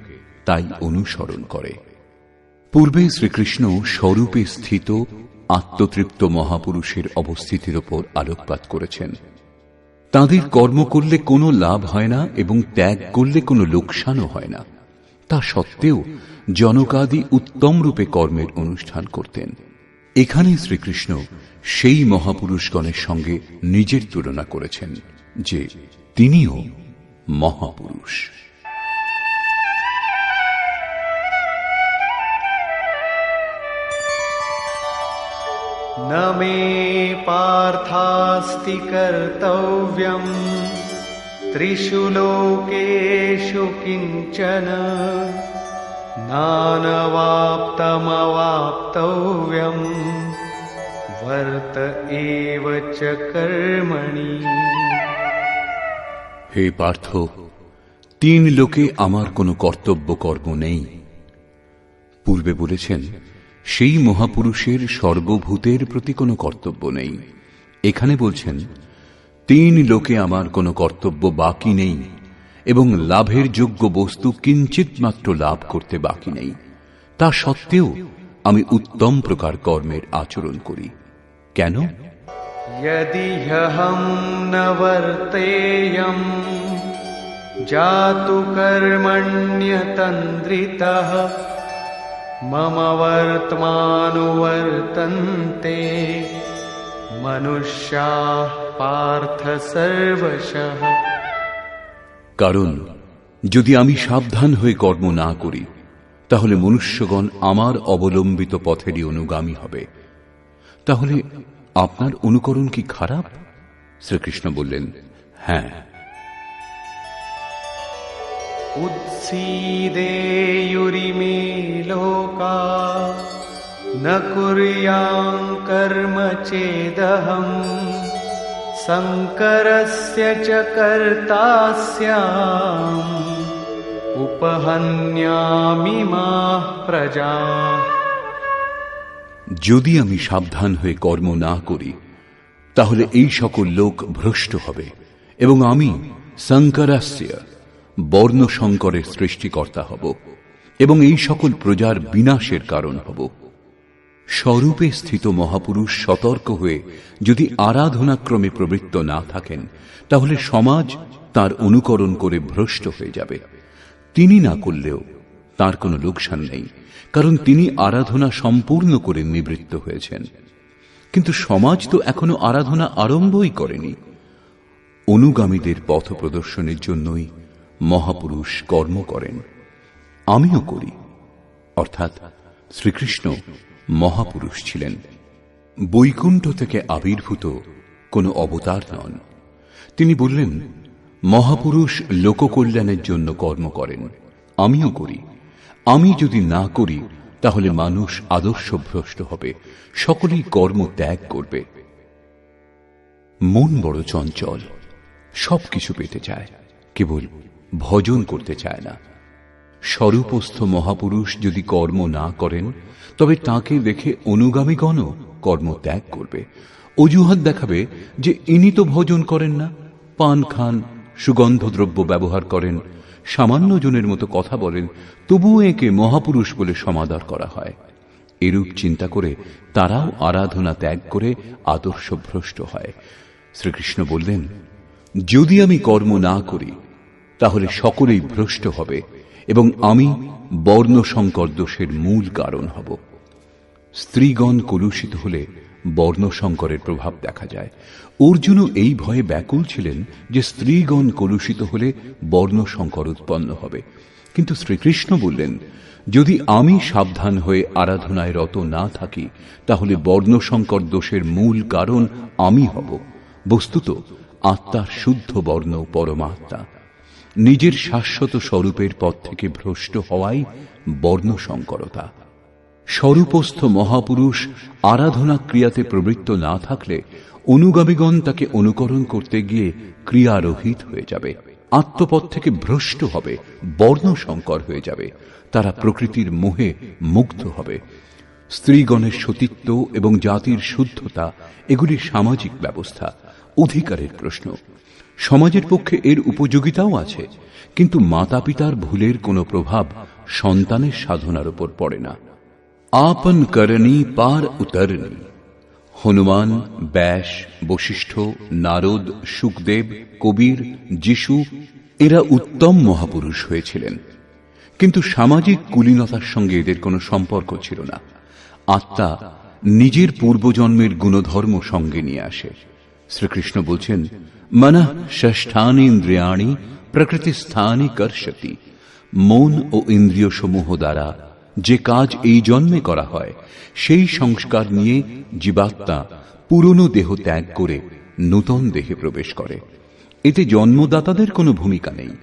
তাই অনুসরণ করে। পূর্বে শ্রীকৃষ্ণ স্বরূপে স্থিত আত্মতৃপ্ত মহাপুরুষের অবস্থিতির ওপর আলোকপাত করেছেন। তাঁদের কর্ম করলে কোনো লাভ হয় না এবং ত্যাগ করলে কোনো লোকসানও হয় না। তা সত্ত্বেও জনকাদি উত্তম রূপে কর্মের অনুষ্ঠান করতেন। এখানে শ্রীকৃষ্ণ সেই মহাপুরুষগণের সঙ্গে নিজের তুলনা করেছেন যে তিনিও মহাপুরুষ। ন মে পার্থাস্তি কর্তব্যম ত্রিষু লোকেষু কিঞ্চন নানবাপ্তমবাপ্তব্যম বর্ত এব চ কর্মণি। হে পার্থ, তিন লোকে আমার কোনো কর্তব্য কর্ম নেই। পূর্বে বলেছেন সেই মহাপুরুষের সর্বভূতের প্রতি কোনো কর্তব্য নেই। এখানে বলছেন, 3 লোকে আমার কোনো কর্তব্য বাকি নেই এবং লাভের যোগ্য বস্তু কিঞ্চিত মাত্র লাভ করতে বাকি নেই। তা সত্ত্বেও আমি উত্তম প্রকার কর্মের আচরণ করি। কেন? यदि ह्यहं न वर्तेयं जातु कर्मण्यतन्द्रितः मम वर्त्मानुवर्तन्ते मनुष्याः पार्थ सर्वशः। কারণ যদি আমি সাবধান হয়ে কর্ম না করি, তাহলে মনুষ্যগণ আমার অবলম্বিত পথেরই অনুগামী হবে। তাহলে আপনার অনুকরণ কি খারাপ? শ্রীকৃষ্ণ বললেন, হ্যাঁ। উৎসীদেয়ুরিমে লোকা ন কুর্যাং কর্ম চেদহং শঙ্করস্য চ কর্তাস্যাম উপহন্যামি মাঃ প্রজাঃ। যদি আমি সাবধান হয়ে কর্ম না করি, তাহলে এই সকল লোক ভ্রষ্ট হবে এবং আমি শঙ্করাস্য বর্ণ সংকরের সৃষ্টিকর্তা হব এবং এই সকল প্রজার বিনাশের কারণ হব। স্বরূপে স্থিত মহাপুরুষ সতর্ক হয়ে যদি আরাধনাক্রমে প্রবৃত্ত না থাকেন, তাহলে সমাজ তার অনুকরণ করে ভ্রষ্ট হয়ে যাবে। তিনি না করলেও তার কোনো লোকসান নেই, কারণ তিনি আরাধনা সম্পূর্ণ করে নিবৃত্ত হয়েছেন। কিন্তু সমাজ তো এখনো আরাধনা আরম্ভই করেনি। অনুগামীদের পথ প্রদর্শনের জন্যই মহাপুরুষ কর্ম করেন। আমিও করি। অর্থাৎ শ্রীকৃষ্ণ মহাপুরুষ ছিলেন, বৈকুণ্ঠ থেকে আবির্ভূত কোনো অবতার নন। তিনি বললেন, মহাপুরুষ লোককল্যাণের জন্য কর্ম করেন, আমিও করি। আমি যদি না করি, তাহলে মানুষ আদর্শভ্রষ্ট হবে, সকলেই কর্ম ত্যাগ করবে। মন বড় চঞ্চল, সবকিছু পেতে চায়, কেবল ভজন করতে চায় না। স্বরূপস্থ মহাপুরুষ যদি কর্ম না করেন, তবে তাকে দেখে অনুগামীগণও কর্ম ত্যাগ করবে। অজুহাত দেখাবে যে ইনি তো ভজন করেন না, পান খান, সুগন্ধদ্রব্য ব্যবহার করেন, সামান্য জনের মতো কথা বলেন, তবুও একে মহাপুরুষ বলে সমাদর করা হয়। এরূপ চিন্তা করে তারাও আরাধনা ত্যাগ করে আদর্শভ্রষ্ট হয়। শ্রীকৃষ্ণ বললেন, যদি আমি কর্ম না করি, তাহলে সকলেই ভ্রষ্ট হবে এবং আমি বর্ণ সংকর দোষের মূল কারণ হব। স্ত্রীগণ কলুষিত হলে বর্ণ সংকরের প্রভাব দেখা যায়। অর্জুনও এই ভয়ে ব্যাকুল ছিলেন যে স্ত্রীগণ কলুষিত হলে বর্ণ সংকর উৎপন্ন হবে। কিন্তু শ্রীকৃষ্ণ বললেন, যদি আমি সাবধান হয়ে আরাধনায় রত না থাকি, তাহলে বর্ণ সংকর দোষের মূল কারণ আমি হব। বস্তুত আত্মার শুদ্ধ বর্ণ পরমাত্মা। নিজের শাশ্বত স্বরূপের পথ থেকে ভ্রষ্ট হওয়াই বর্ণ সংকরতা। স্বরূপস্থ মহাপুরুষ আরাধনা ক্রিয়াতে প্রবৃত্ত না থাকলে অনুগামীগণ তাকে অনুকরণ করতে গিয়ে ক্রিয়ারহিত হয়ে যাবে, আত্মপথ থেকে ভ্রষ্ট হবে, বর্ণ সংকর হয়ে যাবে। তারা প্রকৃতির মোহে মুগ্ধ হবে। স্ত্রীগণের সতীত্ব এবং জাতির শুদ্ধতা এগুলি সামাজিক ব্যবস্থা, অধিকারের প্রশ্ন। সমাজের পক্ষে এর উপযোগিতাও আছে, কিন্তু মাতা পিতার ভুলের কোনো প্রভাব সন্তানের সাধনার উপর পড়ে না। আপন করণী পার উতরণী। হনুমান, ব্যাস, বশিষ্ঠ, নারদ, সুখদেব, কবির, যিশু এরা উত্তম মহাপুরুষ হয়েছিলেন, কিন্তু সামাজিক কুলীনতার সঙ্গে এদের কোনো সম্পর্ক ছিল না। আত্মা নিজের পূর্বজন্মের গুণধর্ম সঙ্গে নিয়ে আসে। শ্রীকৃষ্ণ বলছেন, মনঃ ষষ্ঠানি ইন্দ্রিয়াণি প্রকৃতিস্থানি কর্ষতি। মন ও ইন্দ্রিয় সমূহ দ্বারা যে কাজ এই জন্মে করা হয়, সেই সংস্কার নিয়ে জীবাত্মা পুরনো দেহ ত্যাগ করে নূতন দেহে প্রবেশ করে। এতে জন্মদাতাদের কোনো ভূমিকা নেই,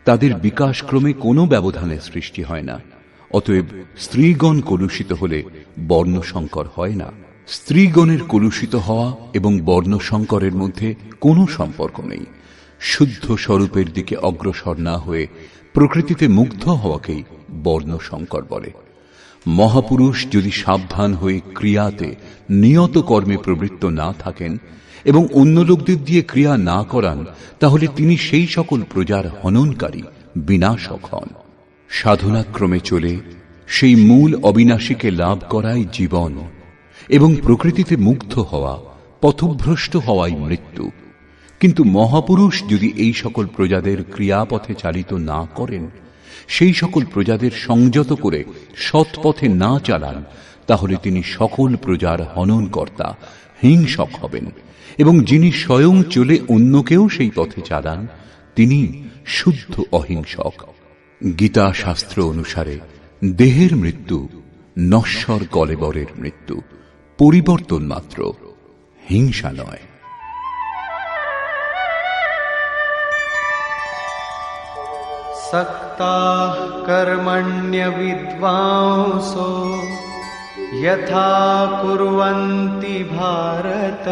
তাদের বিকাশক্রমে কোনো ব্যবধানের সৃষ্টি হয় না। অতএব স্ত্রীগণ কলুষিত হলে বর্ণ সংকর হয় না। স্ত্রীগণের কলুষিত হওয়া এবং বর্ণ সংকরের মধ্যে কোনো সম্পর্ক নেই। শুদ্ধ স্বরূপের দিকে অগ্রসর না হয়ে প্রকৃতিতে মুগ্ধ হওয়াকেই বর্ণ সংকর বলে। মহাপুরুষ যদি সাবধান হয়ে ক্রিয়াতে নিয়ত কর্মে প্রবৃত্ত না থাকেন এবং অন্য লোকদের দিয়ে ক্রিয়া না করান, তাহলে তিনি সেই সকল প্রজার হননকারী, বিনাশক হন। সাধনাক্রমে চলে সেই মূল অবিনাশীকে লাভ করাই জীবন, এবং প্রকৃতিতে মুগ্ধ হওয়া, পথভ্রষ্ট হওয়াই মৃত্যু। কিন্তু মহাপুরুষ যদি এই সকল প্রজাদের ক্রিয়াপথে চালিত না করেন, সেই সকল প্রজাদের সংযত করে সৎ পথে না চালান, তাহলে তিনি সকল প্রজার হননকর্তা, হিংসক হবেন। এবং যিনি স্বয়ং চলে অন্যকেও সেই পথে চালান, তিনি শুদ্ধ অহিংসক। গীতা শাস্ত্র অনুসারে দেহের মৃত্যু নশ্বর কলেবরের মৃত্যু, পরিবর্তন মাত্র, হিংসা নয়। सक्ताः कर्मण्य विद्वांसो यथा कुर्वन्ति भारत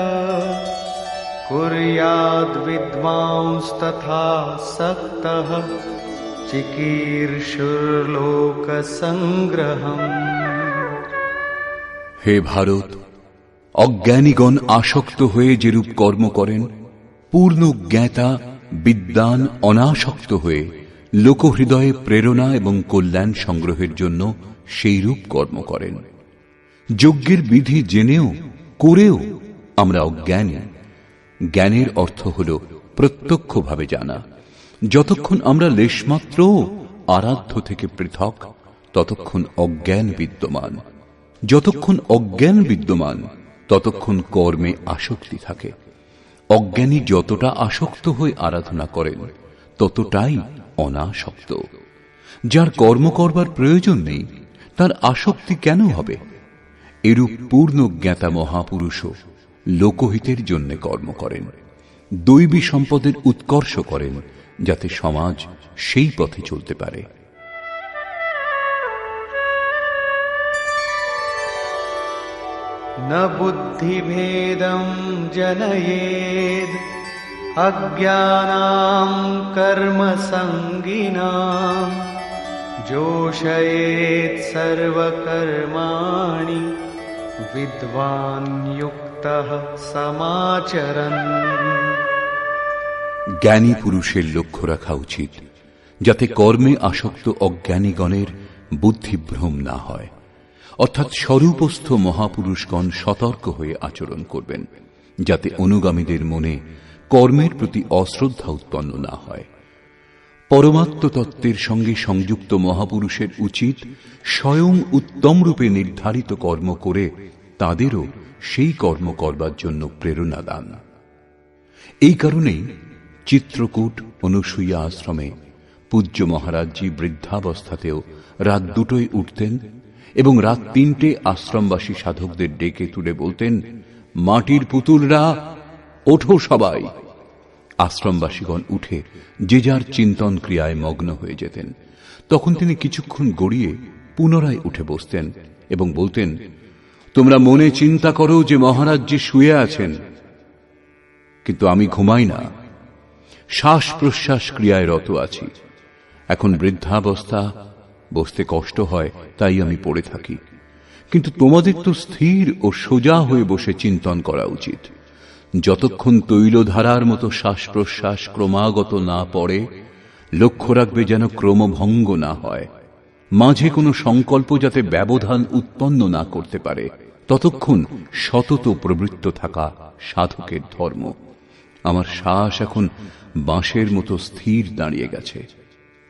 कुर्याद् विद्वांस्तथा सक्तः चिकीर्षुर्लोकसंग्रहम्। হে ভারত, অজ্ঞানীগণ আসক্ত হয়ে যেরূপ কর্ম করেন, পূর্ণ জ্ঞাতা বিদ্বান অনাসক্ত হয়ে লোকহৃদয়ে প্রেরণা এবং কল্যাণ সংগ্রহের জন্য সেই রূপ কর্ম করেন। যজ্ঞের বিধি জেনেও করেও আমরা অজ্ঞানী। জ্ঞানের অর্থ হল প্রত্যক্ষভাবে জানা। যতক্ষণ আমরা লেশমাত্র আরাধ্য থেকে পৃথক, ততক্ষণ অজ্ঞান বিদ্যমান। যতক্ষণ অজ্ঞান বিদ্যমান, ততক্ষণ কর্মে আসক্তি থাকে। অজ্ঞানী যতটা আসক্ত হয়ে আরাধনা করেন, ততটাই অনাসক্ত। যার কর্ম করবার প্রয়োজন নেই, তার আসক্তি কেন হবে? এরূপ পূর্ণ জ্ঞাতা মহাপুরুষও লোকহিতের জন্য কর্ম করেন, দৈবী সম্পদের উৎকর্ষ করেন, যাতে সমাজ সেই পথে চলতে পারে। न बुद्धिभेदं जनयेद् अज्ञानां कर्मसङ्गिनां जोषयेत् सर्वकर्माणि विद्वान् युक्तः समाचरन्। জ্ঞানী পুরুষের লক্ষ্য রাখা উচিত, যাতে কর্মে আসক্ত অজ্ঞানীগণের বুদ্ধিভ্রম না হয়। অর্থাৎ স্বরূপস্থ মহাপুরুষগণ সতর্ক হয়ে আচরণ করবেন, যাতে অনুগামীদের মনে কর্মের প্রতি অশ্রদ্ধা উৎপন্ন না হয়। পরমাত্ম তত্ত্বের সঙ্গে সংযুক্ত মহাপুরুষের উচিত স্বয়ং উত্তম রূপে নির্ধারিত কর্ম করে তাদেরও সেই কর্ম করবার জন্য প্রেরণা দান। এই কারণেই চিত্রকূট অনুসূয়া আশ্রমে পূজ্য মহারাজজি বৃদ্ধাবস্থাতেও রাত 2টোয় উঠতেন এবং রাত 3টে আশ্রমবাসী সাধকদের ডেকে তুলে বলতেন, মাটির পুতুলরা ওঠো সবাই। আশ্রমবাসীগণ উঠে যে যার চিন্তন ক্রিয়ায় মগ্ন হয়ে যেতেন। তখন তিনি কিছুক্ষণ গড়িয়ে পুনরায় উঠে বসতেন এবং বলতেন, তোমরা মনে চিন্তা করো যে মহারাজজি শুয়ে আছেন, কিন্তু আমি ঘুমাই না, শ্বাস প্রশ্বাস ক্রিয়ায় রত আছি। এখন বৃদ্ধাবস্থা, বসতে কষ্ট হয়, তাই আমি পড়ে থাকি। কিন্তু তোমাদের তো স্থির ও সোজা হয়ে বসে চিন্তন করা উচিত। যতক্ষণ তৈলধারার মতো শ্বাস প্রশ্বাস ক্রমাগত না পড়ে, লক্ষ্য রাখবে যেন ক্রমভঙ্গ না হয়, মাঝে কোনো সংকল্প যাতে ব্যবধান উৎপন্ন না করতে পারে, ততক্ষণ সতত প্রবৃত্ত থাকা সাধকের ধর্ম। আমার শ্বাস এখন বাঁশের মতো স্থির দাঁড়িয়ে গেছে।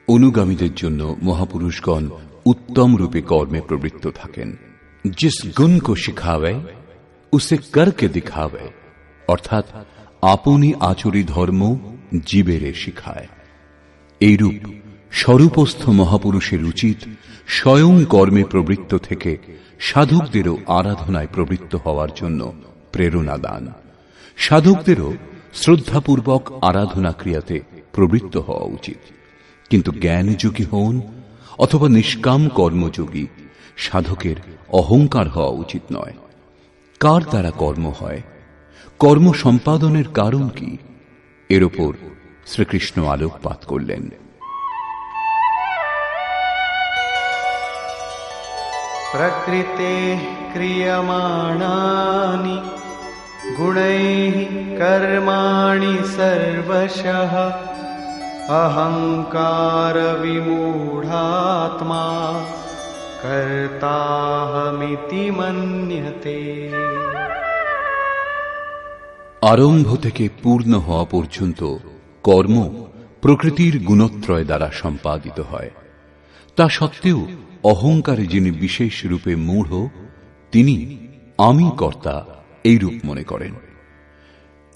অনুগামীদের জন্য মহাপুরুষগণ উত্তম রূপে কর্মে প্রবৃত্ত থাকেন। জিস গুণ কো শিখাবে উসে করকে দিখাবে, অর্থাৎ আপনি আচরি ধর্ম জীবেরে শিখায়। এইরূপ স্বরূপস্থ মহাপুরুষের উচিত স্বয়ং কর্মে প্রবৃত্ত থেকে সাধকদেরও আরাধনায় প্রবৃত্ত হওয়ার জন্য প্রেরণা দান। সাধকদেরও শ্রদ্ধাপূর্বক আরাধনা ক্রিয়াতে প্রবৃত্ত হওয়া উচিত। কিন্তু জ্ঞানযোগী হন অথবা নিষ্কাম কর্মযোগী সাধকের অহংকার হওয়া উচিত নয়। কার দ্বারা কর্ম হয়, কর্ম সম্পাদনের কারণ কি, এর ওপর শ্রীকৃষ্ণ আলোকপাত করলেন। প্রকৃতে ক্রিয়মাণানি गुणैः कर्माणि सर्वशः अहंकार विमूढात्मा कर्ताहमिति मन्यते। আরম্ভ থেকে পূর্ণ হওয়া পর্যন্ত কর্ম প্রকৃতির গুণত্রয় দ্বারা সম্পাদিত হয়। তা সত্ত্বেও অহংকারে যিনি বিশেষ রূপে মূঢ়, তিনি আমি কর্তা এই রূপ মনে করেন।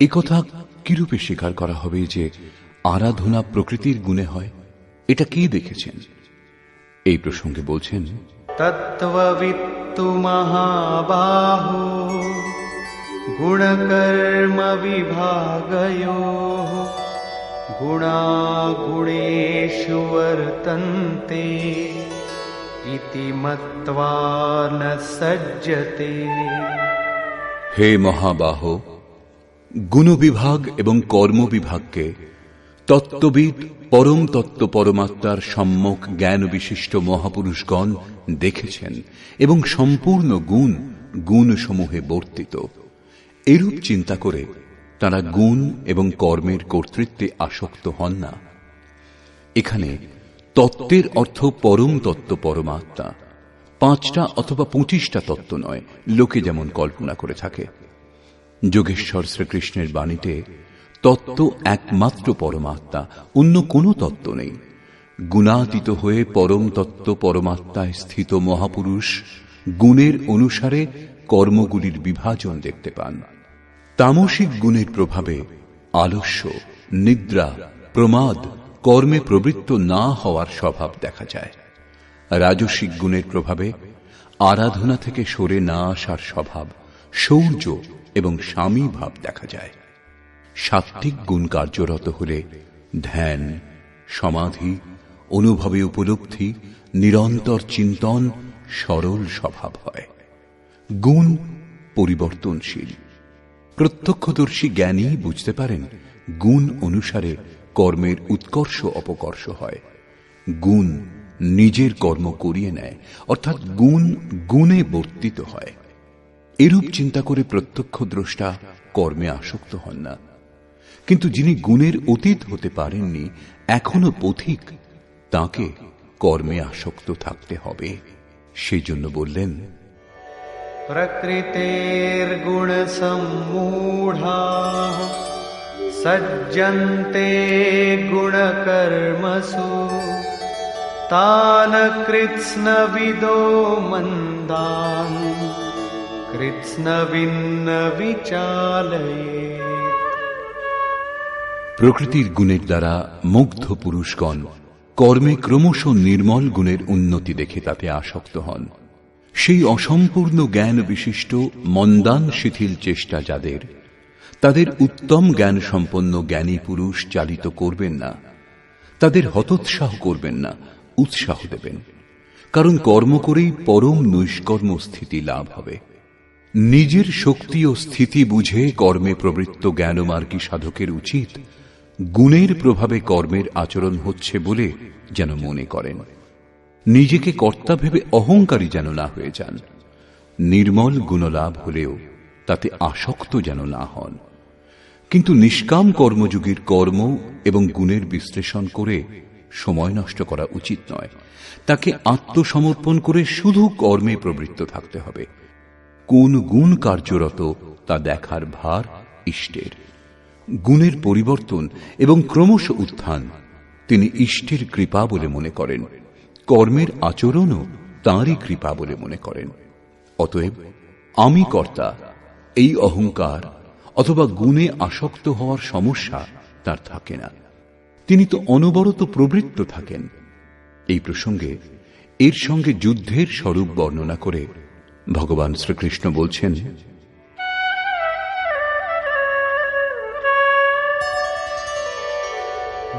একথা কিরূপে স্বীকার করা হবে যে আরাধনা প্রকৃতির গুণে হয়? এটা কে দেখেছেন? এই প্রসঙ্গে বলছেন, তত্ত্ববিত্তু মহাবাহো গুণকর্ম বিভাগয়োঃ গুণাগুণেষু বর্তন্তে ইতি মত্বা ন সজ্জতে। হে মহাবাহ, গুণবিভাগ এবং কর্মবিভাগকে তত্ত্ববিদ পরম তত্ত্ব পরমাত্মার সম্যক জ্ঞান বিশিষ্ট মহাপুরুষগণ দেখেছেন এবং সম্পূর্ণ গুণ গুণসমূহে বর্তিত। এরূপ চিন্তা করে তারা গুণ এবং কর্মের কর্তৃত্বে আসক্ত হন না। এখানে তত্ত্বের অর্থ পরম তত্ত্ব পরমাত্মা, 5টা অথবা 25টা তত্ত্ব নয়, লোকে যেমন কল্পনা করে থাকে। যোগেশ্বর শ্রীকৃষ্ণের বাণীতে তত্ত্ব একমাত্র পরমাত্মা, অন্য কোনো তত্ত্ব নেই। গুণাতীত হয়ে পরম তত্ত্ব পরমাত্মায় স্থিত মহাপুরুষ গুণের অনুসারে কর্মগুলির বিভাজন দেখতে পান। তামসিক গুণের প্রভাবে আলস্য, নিদ্রা, প্রমাদ, কর্মে প্রবৃত্ত না হওয়ার স্বভাব দেখা যায়। রাজসিক গুণের প্রভাবে আরাধনা থেকে সরে না আসার স্বভাব, শৌর্য এবং স্বামী ভাব দেখা যায়। সাত্ত্বিক গুণ কার্যরত হলে ধ্যান, সমাধি, অনুভবে উপলব্ধি, নিরন্তর চিন্তন, সরল স্বভাব হয়। গুণ পরিবর্তনশীল। প্রত্যক্ষদর্শী জ্ঞানী বুঝতে পারেন গুণ অনুসারে কর্মের উৎকর্ষ অপকর্ষ হয়। গুণ নিজের কর্ম করিয়ে নেয়, অর্থাৎ গুণ গুণে বর্তিত হয়। এরূপ চিন্তা করে প্রত্যক্ষদ্রষ্টা কর্মে আসক্ত হন না। কিন্তু যিনি গুণের অতীত হতে পারেননি, এখনো পথিক, তাকে কর্মে আসক্ত থাকতে হবে। সেই জন্য বললেন, প্রকৃতের গুণ সম্মূঢ়াঃ সজ্জন্তে গুণকর্মসু তান কৃৎস্নবিদো মন্দান কৃৎস্নবিন্ন বিচালয়েৎ। প্রকৃতির গুণের দ্বারা মুগ্ধ পুরুষগণ কর্মে ক্রমশ নির্মল গুণের উন্নতি দেখে তাতে আসক্ত হন। সেই অসম্পূর্ণ জ্ঞান বিশিষ্ট মন্দান শিথিল চেষ্টা যাদের, তাদের উত্তম জ্ঞান সম্পন্ন জ্ঞানী পুরুষ চালিত করবেন না, তাদের হতোৎসাহ করবেন না, উৎসাহ দেবেন। কারণ কর্ম করেই পরম নৈষ্কর্ম স্থিতি লাভ হবে। নিজের শক্তি ও স্থিতি বুঝে কর্মে প্রবৃত্ত জ্ঞানমার্গী সাধকের উচিত গুণের প্রভাবে কর্মের আচরণ হচ্ছে বলে যেন মনে করেন। নিজেকে কর্তা ভেবে অহংকারী যেন না হয়ে যান। নির্মল গুণলাভ হলেও তাতে আসক্ত যেন না হন। কিন্তু নিষ্কাম কর্মযোগীর কর্ম এবং গুণের বিশ্লেষণ করে সময় নষ্ট করা উচিত নয়। তাকে আত্মসমর্পণ করে শুধু কর্মে প্রবৃত্ত থাকতে হবে। কোন গুণ কার্যরত তা দেখার ভার ইষ্টের। গুণের পরিবর্তন এবং ক্রমশ উত্থান তিনি ইষ্টের কৃপা বলে মনে করেন। কর্মের আচরণও তাঁরই কৃপা বলে মনে করেন। অতএব আমি কর্তা এই অহংকার অথবা গুণে আসক্ত হওয়ার সমস্যা তার থাকে না। তিনি তো অনবরত প্রবৃত্ত থাকেন। এই প্রসঙ্গে এর সঙ্গে যুদ্ধের স্বরূপ বর্ণনা করে ভগবান শ্রীকৃষ্ণ বলছেন,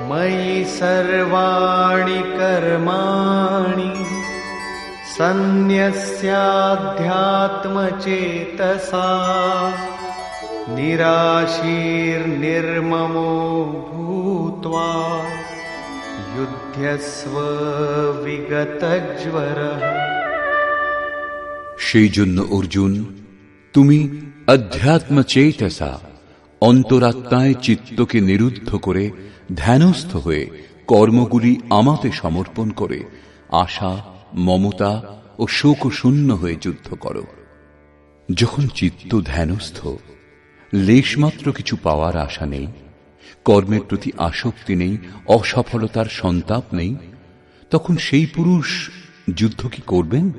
ময়ি সর্বাণি কর্মাণি সন্ন্যস্যাধ্যাত্মচেতসা নিরাশীর্নির্মমো ভূত্বা যুধ্যস্ব বিগতজ্বরঃ। সেই জন্য অর্জুন, তুমি अध्यात्म चेतसा অন্তরাত্মায় চিত্তকে নিরুদ্ধ করে ধ্যানস্থ হয়ে কর্মগুলি আমাতে সমর্পণ করে আশা, মমতা ও শোক শূন্য হয়ে যুদ্ধ করো। যখন চিত্ত ধ্যানস্থ, লেশমাত্র কিছু পাওয়ার আশা নেই, কর্মের প্রতি আসক্তি নেই, অসফলতার সন্তাপ নেই, তখন সেই পুরুষ যুদ্ধ কি করবেন?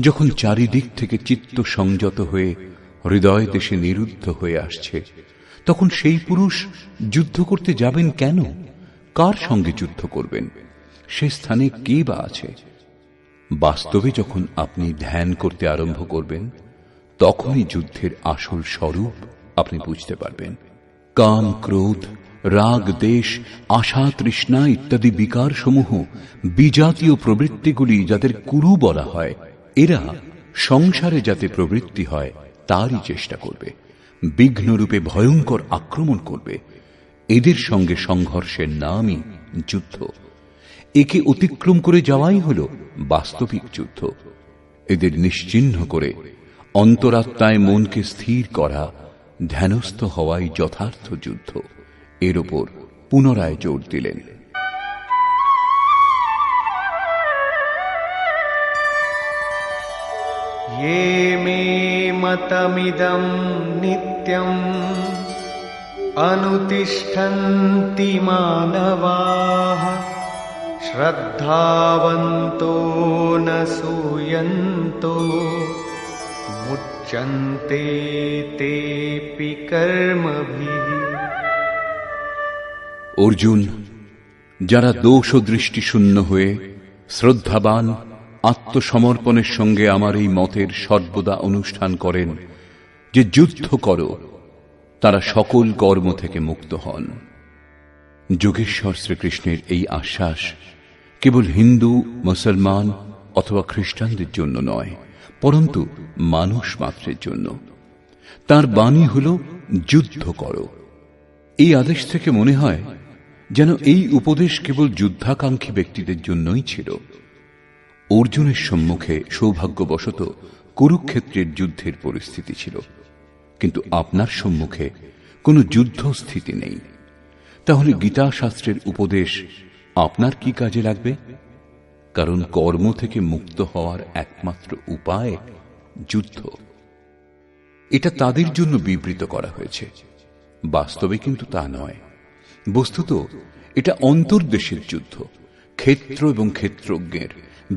যখন চারিদিক থেকে চিত্ত সংযত হয়ে হৃদয় দেশে নিরুদ্ধ হয়ে আসছে, তখন সেই পুরুষ যুদ্ধ করতে যাবেন কেন? কার সঙ্গে যুদ্ধ করবেন? সে স্থানে কে বা আছে? বাস্তবে যখন আপনি ধ্যান করতে আরম্ভ করবেন, তখনই যুদ্ধের আসল স্বরূপ আপনি বুঝতে পারবেন। কাম, ক্রোধ, রাগ, দেশ, আশা, তৃষ্ণা ইত্যাদি বিকার সমূহ বিজাতীয় প্রবৃত্তিগুলি যাদের কুরু বলা হয়, এরা সংসারে যাতে প্রবৃত্তি হয় তারই চেষ্টা করবে, বিঘ্নরূপে ভয়ঙ্কর আক্রমণ করবে। এদের সঙ্গে সংঘর্ষের নামই যুদ্ধ। একে অতিক্রম করে যাওয়াই হল বাস্তবিক যুদ্ধ। এদের নিশ্চিহ্ন করে অন্তরাত্মায় মনকে স্থির করা, ধ্যানস্থ হওয়াই যথার্থ যুদ্ধ। এর ওপর পুনরায় জোর দিলেন। ये मे मतमिदं नित्यम् अनुतिष्ठन्ति मानवाः श्रद्धावन्तो न सूयन्तो मुच्यन्ते तेऽपि कर्मभिः। অর্জুন, যারা দোষ ও দৃষ্টি শূন্য হয়ে শ্রদ্ধাবান আত্মসমর্পণের সঙ্গে আমার এই মতের সর্বদা অনুষ্ঠান করেন যে যুদ্ধ করো, তারা সকল কর্ম থেকে মুক্ত হন। যোগেশ্বর শ্রীকৃষ্ণের এই আশ্বাস কেবল হিন্দু, মুসলমান অথবা খ্রিস্টানদের জন্য নয়, পরন্তু মানুষ মাত্রের জন্য। তার বাণী হল যুদ্ধ করো। এই আদেশ থেকে মনে হয় যেন এই উপদেশ কেবল যুদ্ধাকাঙ্ক্ষী ব্যক্তিদের জন্যই ছিল। অর্জুনের সম্মুখে সৌভাগ্যবশত কুরুক্ষেত্রের যুদ্ধের পরিস্থিতি ছিল, কিন্তু আপনার সম্মুখে কোনো যুদ্ধস্থিতি নেই। তাহলে গীতা শাস্ত্রের উপদেশ আপনার কি কাজে লাগবে? কারণ কর্ম থেকে মুক্ত হওয়ার একমাত্র উপায় যুদ্ধ। এটা তাদের জন্য বিবৃত করা হয়েছে, বাস্তবে কিন্তু তা নয়। বস্তুত এটা অন্তর্দেশের যুদ্ধ, ক্ষেত্র এবং ক্ষেত্রজ্ঞের,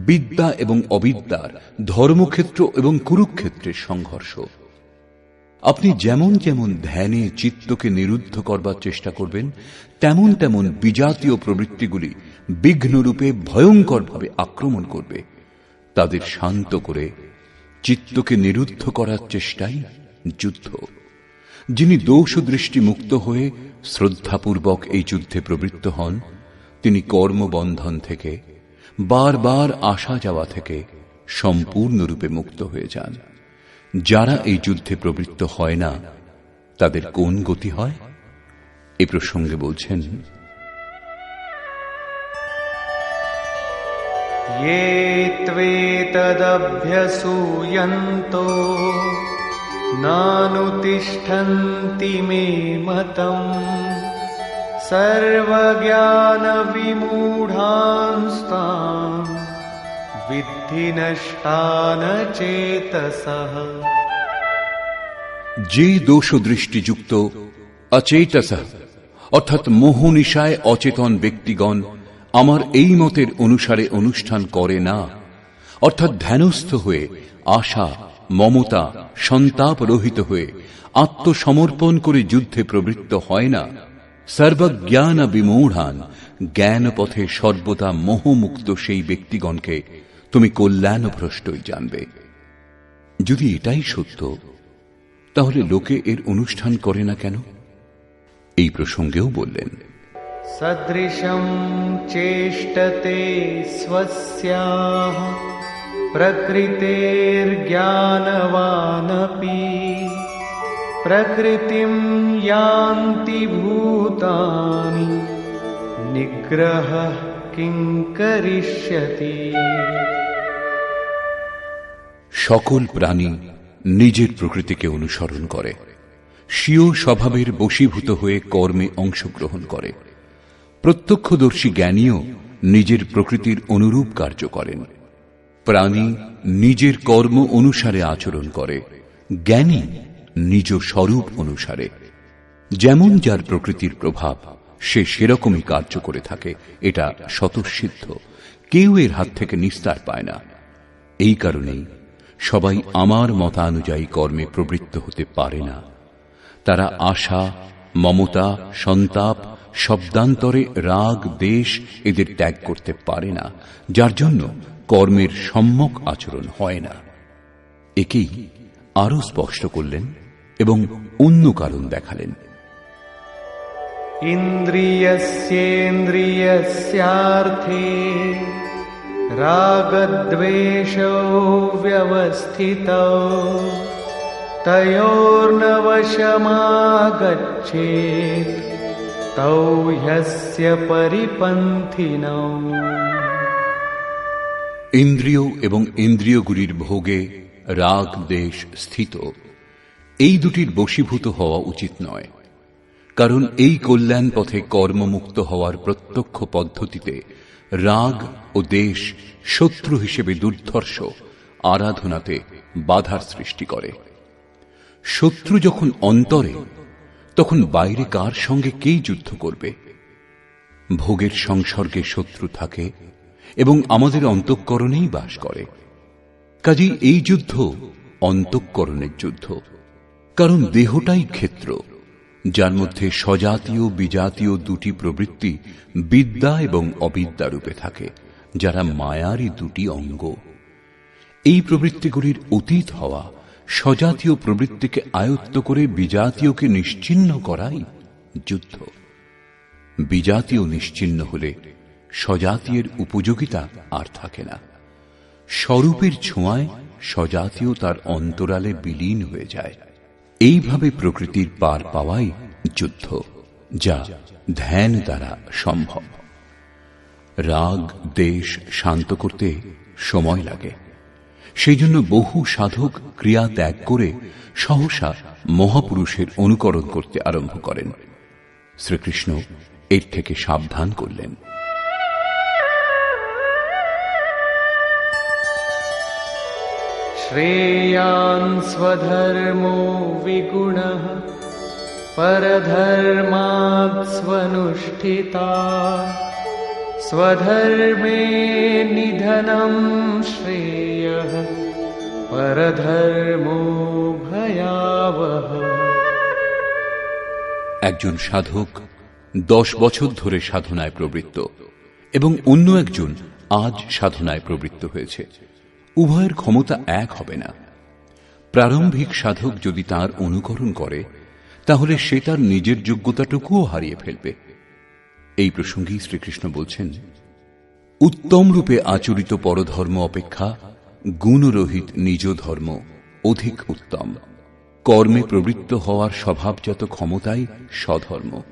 বিদ্যা এবং অবিদ্যার, ধর্মক্ষেত্র এবং কুরুক্ষেত্রের সংঘর্ষ। আপনি যেমন যেমন ধ্যানে চিত্তকে নিরুদ্ধ করবার চেষ্টা করবেন, তেমন তেমন বিজাতীয় প্রবৃত্তিগুলি বিঘ্নরূপে ভয়ঙ্করভাবে আক্রমণ করবে। তাদের শান্ত করে চিত্তকে নিরুদ্ধ করার চেষ্টাই যুদ্ধ। যিনি দোষ দৃষ্টি মুক্ত হয়ে শ্রদ্ধাপূর্বক এই যুদ্ধে প্রবৃত্ত হন, তিনি কর্মবন্ধন থেকে, বারবার আসা যাওয়া থেকে সম্পূর্ণরূপে মুক্ত হয়ে যান। যারা এই যুদ্ধে প্রবৃত্ত হয় না, তাদের কোন গতি হয়? এ প্রসঙ্গে বলছেন, ये त्वेतदभ्यसूयन्तो नानुतिष्ठन्ति मे मतम् सर्वज्ञानविमूढांस्तान् विद्धि नष्टान चेतसः। যে দোষ দৃষ্টিযুক্ত অচেতসঃ অর্থাৎ মোহনিশায় অচেতন ব্যক্তিগণ আমার এই মতের অনুসারে অনুষ্ঠান করে না, অর্থাৎ ধ্যানস্থ হয়ে আশা, মমতা, সন্তাপ রহিত হয়ে আত্মসমর্পণ করে যুদ্ধে প্রবৃত্ত হয় না, সর্বজ্ঞান বিমূঢ়ান, জ্ঞান পথে সর্বদা মোহমুক্ত সেই ব্যক্তিগণকে তুমি কল্যাণভ্রষ্টই জানবে। যদি এটাই সত্য, তাহলে লোকে এর অনুষ্ঠান করে না কেন? এই প্রসঙ্গেও বললেন, सदृशं चेष्टते स्वस्याः प्रकृतेर्ज्ञानवानपि प्रकृतिं यान्ति भूतानि निग्रहः किं करिष्यति। সকল প্রাণী নিজের প্রকৃতিকে অনুসরণ করে, স্বীয় স্বভাবের বশীভূত হয়ে কর্মে অংশগ্রহণ করে। প্রত্যক্ষদর্শী জ্ঞানীও নিজের প্রকৃতির অনুরূপ কার্য করেন। প্রাণী নিজের কর্ম অনুসারে আচরণ করে, জ্ঞানী নিজ স্বরূপ অনুসারে। যেমন যার প্রকৃতির প্রভাব, সে সেরকমই কার্য করে থাকে, এটা স্বতঃসিদ্ধ। কেউ এর হাত থেকে নিস্তার পায় না। এই কারণেই সবাই আমার মতানুযায়ী কর্মে প্রবৃত্ত হতে পারে না। তারা আশা, মমতা, সন্তাপ, শব্দান্তরে রাগ, দেশ এদের ত্যাগ করতে পারে না, যার জন্য কর্মের সম্যক আচরণ হয় না। একেই আরো স্পষ্ট করলেন এবং অন্য কারণ দেখালেন। ইন্দ্রিয়স্যেন্দ্রিয়স্যার্থে রাগদ্বেষৌ ব্যবস্থিতৌ তয়োর্ন বশমাগচ্ছেৎ তৌ হ্যস্য পরিপন্থিনৌ। ইন্দ্রিয় এবং ইন্দ্রিয়গুলির ভোগে রাগ দেশ স্থিত, এই দুটির বশীভূত হওয়া উচিত নয়। কারণ এই কল্যাণ পথে কর্মমুক্ত হওয়ার প্রত্যক্ষ পদ্ধতিতে রাগ ও দেশ শত্রু হিসেবে দুর্ধর্ষ আরাধনাতে বাধার সৃষ্টি করে। শত্রু যখন অন্তরে, তখন বাইরে কার সঙ্গে কে যুদ্ধ করবে? ভোগের সংসর্গে শত্রু থাকে এবং আমাদের অন্তঃকরণেই বাস করে। কাজেই এই যুদ্ধ অন্তঃকরণের যুদ্ধ। কারণ দেহটাই ক্ষেত্র, যার মধ্যে স্বজাতীয় বিজাতীয় দুটি প্রবৃত্তি বিদ্যা এবং অবিদ্যা রূপে থাকে, যারা মায়ারই দুটি অঙ্গ। এই প্রবৃত্তিগুলির অতীত হওয়া, স্বজাতীয় প্রবৃত্তিকে আয়ত্ত করে বিজাতীয়কে নিশ্চিহ্ন করাই যুদ্ধ। বিজাতীয় নিশ্চিহ্ন হলে স্বজাতীয়ের উপযোগিতা আর থাকে না। স্বরূপের ছোঁয়ায় স্বজাতীয় তার অন্তরালে বিলীন হয়ে যায়। এইভাবে প্রকৃতির পার পাওয়াই যুদ্ধ, যা ধ্যান দ্বারা সম্ভব। রাগ দেশ শান্ত করতে সময় লাগে। সেই জন্য বহু সাধক ক্রিয়া ত্যাগ করে সহসা মহাপুরুষের অনুকরণ করতে আরম্ভ করেন। শ্রীকৃষ্ণ এর থেকে সাবধান করলেন। শ্রেয়ান স্বধর্মো বিগুণঃ পরধর্মাৎ স্বনুষ্ঠিতাৎ স্বধর্মে নিধনম শ্রেয়ঃ পরধর্মো ভয়াবহ। একজন সাধক 10 বছর ধরে সাধনায় প্রবৃত্ত এবং অন্য একজন আজ সাধনায় প্রবৃত্ত হয়েছে। উভয়ের ক্ষমতা এক হবে না। প্রারম্ভিক সাধক যদি তার অনুকরণ করে, তাহলে সে তার নিজের যোগ্যতাটুকুও হারিয়ে ফেলবে। এই প্রসঙ্গেই শ্রীকৃষ্ণ বলছেন, উত্তম রূপে আচরিত পরধর্ম অপেক্ষা গুণরহিত নিজ ধর্ম অধিক উত্তম। কর্মে প্রবৃত্ত হওয়ার স্বভাবজাত ক্ষমতাই স্বধর্ম।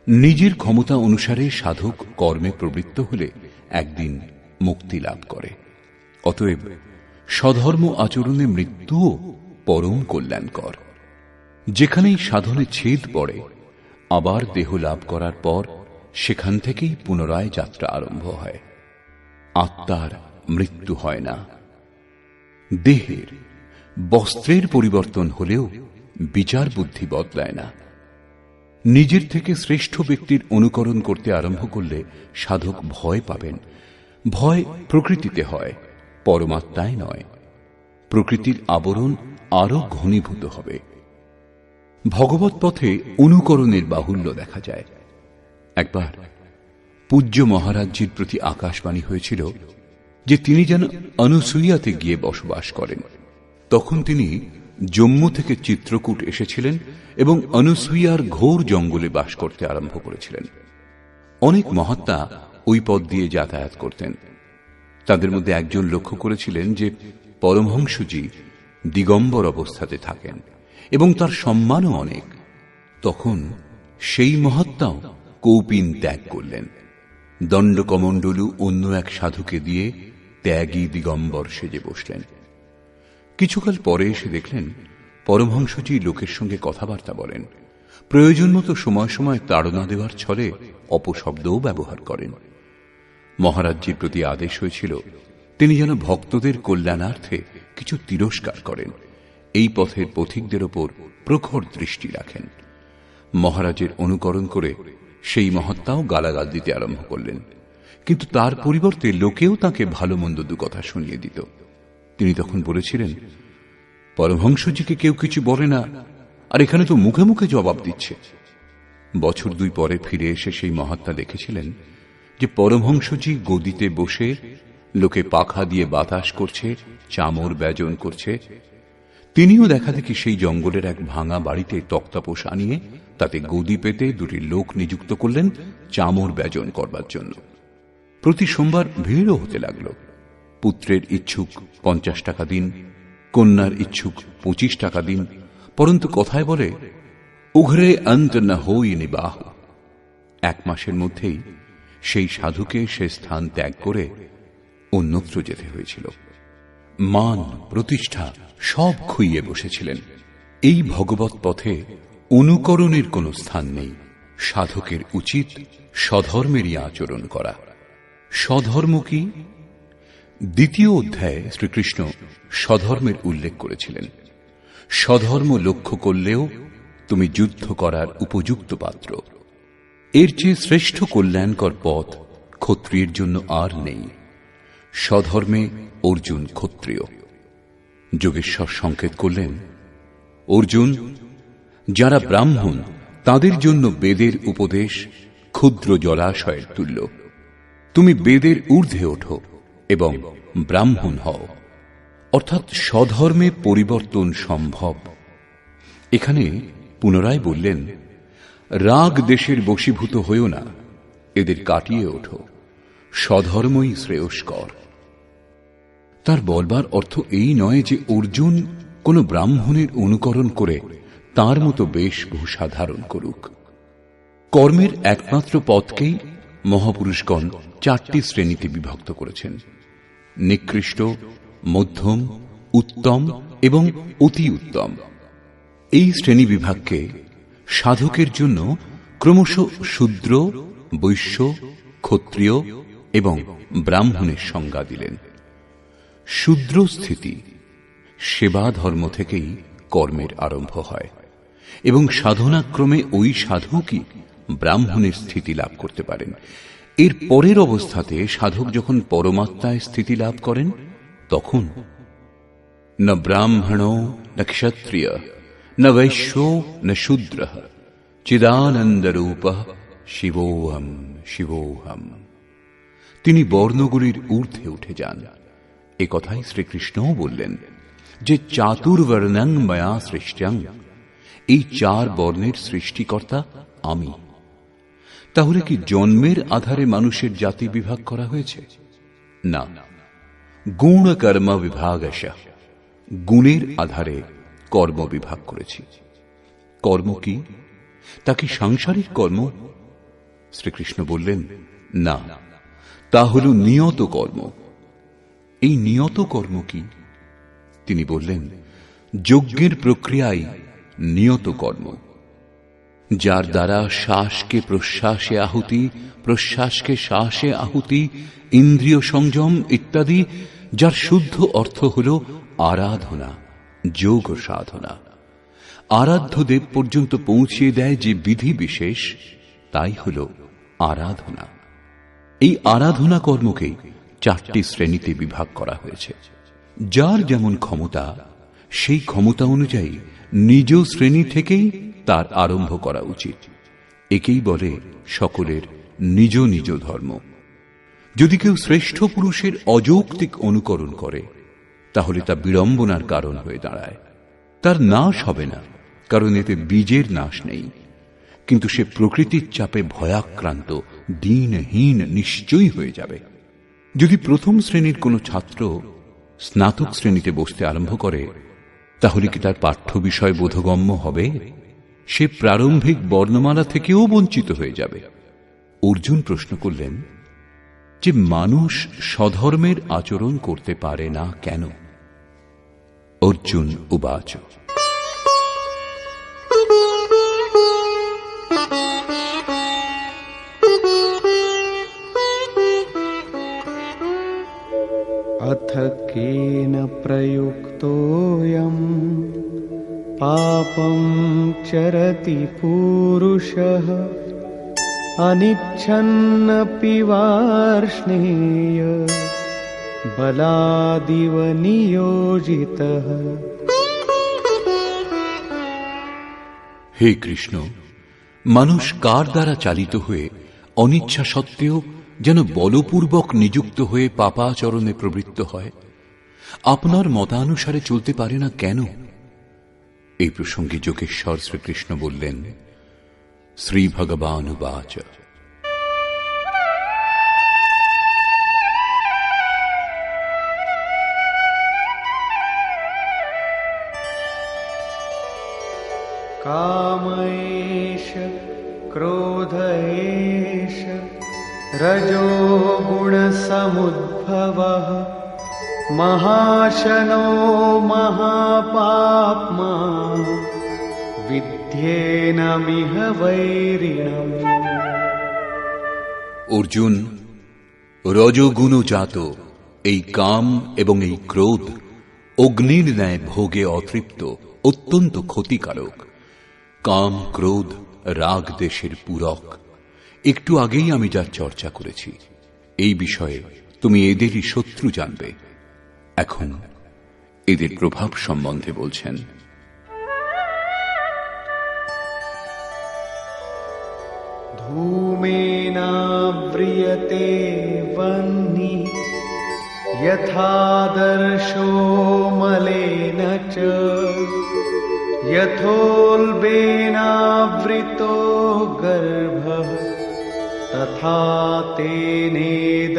নিজের ক্ষমতা অনুসারে সাধক কর্মে প্রবৃত্ত হলে একদিন মুক্তি লাভ করে। অতএব স্বধর্ম আচরণে মৃত্যুও পরম কল্যাণকর। যেখানেই সাধনে ছেদ পড়ে, আবার দেহ লাভ করার পর সেখান থেকেই পুনরায় যাত্রা আরম্ভ হয়। আত্মার মৃত্যু হয় না। দেহের, বস্ত্রের পরিবর্তন হলেও বিচার বুদ্ধি বদলায় না। নিজের থেকে শ্রেষ্ঠ ব্যক্তির অনুকরণ করতে আরম্ভ করলে সাধক ভয় পাবেন। ভয় প্রকৃতিতে হয়, পরমাত্মায় নয়। প্রকৃতির আবরণ আরো ঘনীভূত হবে। ভগবৎ পথে অনুকরণের বাহুল্য দেখা যায়। একবার পূজ্য মহারাজজির প্রতি আকাশবাণী হয়েছিল যে তিনি যেন অনুসূয়াতে গিয়ে বসবাস করেন। তখন তিনি জম্মু থেকে চিত্রকূট এসেছিলেন এবং অনুসূয়ার ঘোর জঙ্গলে বাস করতে আরম্ভ করেছিলেন। অনেক মহাত্মা ওই পথ দিয়ে যাতায়াত করতেন। তাদের মধ্যে একজন লক্ষ্য করেছিলেন যে পরমহংসজি দিগম্বর অবস্থাতে থাকেন এবং তার সম্মানও অনেক। তখন সেই মহাত্মাও কৌপিন ত্যাগ করলেন। দণ্ডকমণ্ডলু অন্য এক সাধুকে দিয়ে ত্যাগী দিগম্বর সেজে বসলেন। কিছুকাল পরে এসে দেখলেন পরমহংসজি লোকের সঙ্গে কথাবার্তা বলেন, প্রয়োজন মতো সময় সময় তাড়না দেওয়ার ছলে অপশব্দও ব্যবহার করেন। মহারাজজির প্রতি আদেশ হয়েছিল তিনি যেন ভক্তদের কল্যাণার্থে কিছু তিরস্কার করেন, এই পথের পথিকদের ওপর প্রখর দৃষ্টি রাখেন। মহারাজের অনুকরণ করে সেই মহাত্মাও গালাগাল দিতে আরম্ভ করলেন, কিন্তু তার পরিবর্তে লোকেও তাকে ভালো মন্দ দু কথা শুনিয়ে দিত। তিনি তখন বলেছিলেন, পরমহংসজিকে কেউ কিছু বলে না, আর এখানে তো মুখে মুখে জবাব দিচ্ছে। বছর 2 পরে ফিরে এসে সেই মহাত্মা দেখেছিলেন যে পরমহংসজি গদিতে বসে লোকে পাখা দিয়ে বাতাস করছে, চামর ব্যজন করছে। তিনিও দেখা দেখি সেই জঙ্গলের এক ভাঙা বাড়িতে তক্তাপোষ আনিয়ে তাতে গদি পেতে 2টি লোক নিযুক্ত করলেন চামর ব্যজন করবার জন্য। প্রতি সোমবার ভিড়ও হতে লাগল। পুত্রের ইচ্ছুক 50 টাকা দিন, কন্যার ইচ্ছুক 25 টাকা দিন, পরন্তু কথায় বলে উঘরে অন্ত না হই নিবাহ। 1 মাসের মধ্যেই সেই সাধুকে সে স্থান ত্যাগ করে অন্যত্র যেতে হয়েছিল। মান প্রতিষ্ঠা সব খুইয়ে বসেছিলেন। এই ভগবৎ পথে অনুকরণের কোনো স্থান নেই। সাধকের উচিত স্বধর্মেরই আচরণ করা। স্বধর্ম কি? 2য় অধ্যায়ে শ্রীকৃষ্ণ স্বধর্মের উল্লেখ করেছিলেন। স্বধর্ম লক্ষ্য করলেও তুমি যুদ্ধ করার উপযুক্ত পাত্র। এর চেয়ে শ্রেষ্ঠ কল্যাণকর পথ ক্ষত্রিয়ের জন্য আর নেই। স্বধর্মে অর্জুন ক্ষত্রিয়। যোগেশ্বর সংকেত করলেন, অর্জুন, যারা ব্রাহ্মণ তাদের জন্য বেদের উপদেশ ক্ষুদ্র জলাশয়ের তুল্য। তুমি বেদের ঊর্ধ্বে ওঠো এবং ব্রাহ্মণ হও, অর্থাৎ স্বধর্মে পরিবর্তন সম্ভব। এখানে পুনরায় বললেন, রাগ দেশের বশীভূত হইও না, এদের কাটিয়ে ওঠো, স্বধর্মই শ্রেয়স্কর। তার বলবার অর্থ এই নয় যে অর্জুন কোন ব্রাহ্মণের অনুকরণ করে তার মতো বেশভূষা ধারণ করুক। কর্মের একমাত্র পথকেই মহাপুরুষগণ 4টি শ্রেণীতে বিভক্ত করেছেন: নিকৃষ্ট, মধ্যম, উত্তম এবং অতি উত্তম। এই শ্রেণী বিভাগকে সাধকের জন্য ক্রমশ শূদ্র, বৈশ্য, ক্ষত্রিয় এবং ব্রাহ্মণের সংজ্ঞা দিলেন। শূদ্র স্থিতি সেবা ধর্ম থেকেই কর্মের আরম্ভ হয় এবং সাধনাক্রমে ওই সাধকই ব্রাহ্মণের স্থিতি লাভ করতে পারেন। এর পরের অবস্থাতে সাধক যখন পরমাত্মায় স্থিতি লাভ করেন তখন ন ব্রাহ্মণো ন ক্ষত্রিয় ন বৈশ্য ন শূদ্র চিদানন্দরূপ শিবোহম শিবোহম। তিনি বর্ণগুলির ঊর্ধ্বে উঠে যান। এ কথাই শ্রীকৃষ্ণও বললেন যে চাতুর্বর্ণং ময়া সৃষ্টং, এই 4 বর্ণের সৃষ্টিকর্তা আমি। তাহলে কি জন্মের আধারে মানুষের জাতি বিভাগ করা হয়েছে? না, গুণ কর্ম বিভাগশ, গুণের আধারে কর্ম বিভাগ করেছি। কর্ম কি? তা কি সাংসারিক কর্ম? শ্রীকৃষ্ণ বললেন, না, তা হল নিয়ত কর্ম। এই নিয়ত কর্ম কি? তিনি বললেন, যজ্ঞের প্রক্রিয়াই নিয়ত কর্ম, যার দ্বারা শ্বাসকে প্রশ্বাসে আহুতি, প্রশ্বাসকে শ্বাসে আহুতি, ইন্দ্রিয় সংযম ইত্যাদি, যার শুদ্ধ অর্থ হল আরাধনা, যোগ সাধনা। আরাধ্য দেব পর্যন্ত পৌঁছিয়ে দেয় যে বিধি বিশেষ, তাই হল আরাধনা। এই আরাধনা কর্মকেই 4টি শ্রেণীতে বিভাগ করা হয়েছে। যার যেমন ক্ষমতা, সেই ক্ষমতা অনুযায়ী নিজ শ্রেণী থেকেই তার আরম্ভ করা উচিত। একেই বলে সকলের নিজ নিজ ধর্ম। যদি কেউ শ্রেষ্ঠ পুরুষের অযৌক্তিক অনুকরণ করে তাহলে তা বিড়ম্বনার কারণ হয়ে দাঁড়ায়। তার নাশ হবে না, কারণ এতে বীজের নাশ নেই, কিন্তু সে প্রকৃতির চাপে ভয়াক্রান্ত, দিনহীন নিশ্চয়ই হয়ে যাবে। যদি প্রথম শ্রেণীর কোনো ছাত্র স্নাতক শ্রেণীতে বসতে আরম্ভ করে তাহলে কি তার পাঠ্য বিষয় বোধগম্য হবে? সে প্রারম্ভিক বর্ণমালা থেকেও বঞ্চিত হয়ে যাবে। অর্জুন প্রশ্ন করলেন যে মানুষ স্বধর্মের আচরণ করতে পারে না কেন? अर्जुन उवाच अथ केन प्रयुक्तोऽयम् पापं चरति पुरुषः अनिच्छन्नपि वार्ष्णेय बलादिव नियोजितः। हे कृष्ण, মানুষ কার দ্বারা চালিত হয়ে অনিচ্ছা সত্ত্বেও যেন বলপূর্বক নিযুক্ত হয়ে পাপাচরণে প্রবৃত্ত হয়, আপনার মতানুসারে চলতে পারে না কেন? এই প্রসঙ্গে যোগেশ্বর শ্রীকৃষ্ণ বললেন, শ্রী ভগবানুবাচ काम एष क्रोध एष रजोगुणसमुद्भवः महाशनो महापाप्मा विद्येनमिह वैरिणम्। অর্জুন, রজোগুণজাত এই কাম এবং এই ক্রোধ অগ্নির ন্যায় ভোগে অতৃপ্ত, অত্যন্ত ক্ষতিকারক। কাম ক্রোধ রাগ দেশের পূরক। একটু আগেই আমি যার চর্চা করেছি, এই বিষয়ে তুমি এদেরই শত্রু জানবে। এখন এদের প্রভাব সম্বন্ধে বলছেন। धूमेनाव्रियते वह्निः यथादर्शो मलेन च यथोल्बेनावृतो गर्भः तथा तेनेदमावृतम्।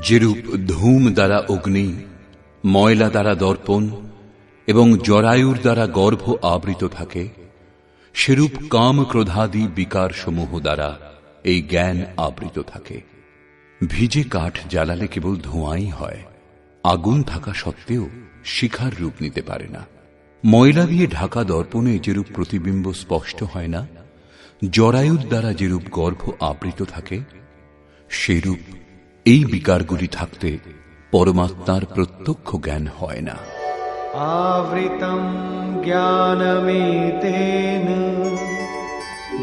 যেরূপ ধূম দ্বারা অগ্নি, ময়লা দ্বারা দর্পণ এবং জরায়ুর দ্বারা গর্ভ আবৃত থাকে, সেরূপ কাম ক্রোধাদি বিকার সমূহ দ্বারা এই জ্ঞান আবৃত থাকে। ভিজে কাঠ জ্বালালে কেবল ধোঁয়াই হয়, আগুন থাকা সত্ত্বেও শিখার রূপ নিতে পারে না। ময়লা দিয়ে ঢাকা দর্পণে যেরূপ প্রতিবিম্ব স্পষ্ট হয় না, জরায়ুর দ্বারা যেরূপ গর্ভ আবৃত থাকে, সেরূপ এই বিকারগুলি থাকতে পরমাত্মার প্রত্যক্ষ জ্ঞান হয় না। आवृतं ज्ञानमेतेन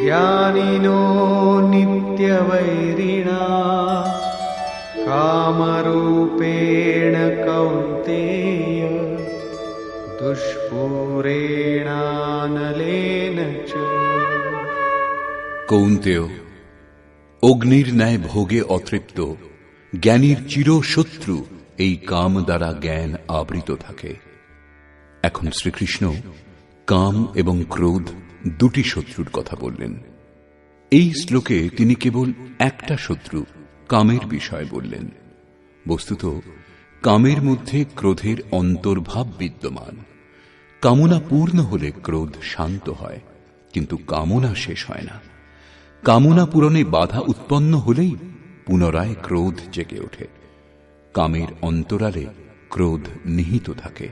ज्ञानिनो नित्यवैरिणा कामरूपेण कौन्तेय दुष्पूरेणानलेन च। কৌন্তেয়, অগ্নির ন্যায় ভোগে অতৃপ্ত জ্ঞানীর চিরশত্রু এই কাম দ্বারা জ্ঞান আবৃত থাকে। এখন শ্রীকৃষ্ণ কাম এবং ক্রোধ দুটি শত্রুর কথা বললেন। এই শ্লোকে তিনি কেবল একটা শত্রু কামের বিষয় বললেন। বস্তুত কামের মধ্যে ক্রোধের অন্তর্ভাব বিদ্যমান। কামনা পূর্ণ হলে ক্রোধ শান্ত হয়, কিন্তু কামনা শেষ হয় না। কামনা পূরণে বাধা উৎপন্ন হলেই পুনরায় ক্রোধ জেগে ওঠে। কামের অন্তরালে ক্রোধ নিহিত থাকে।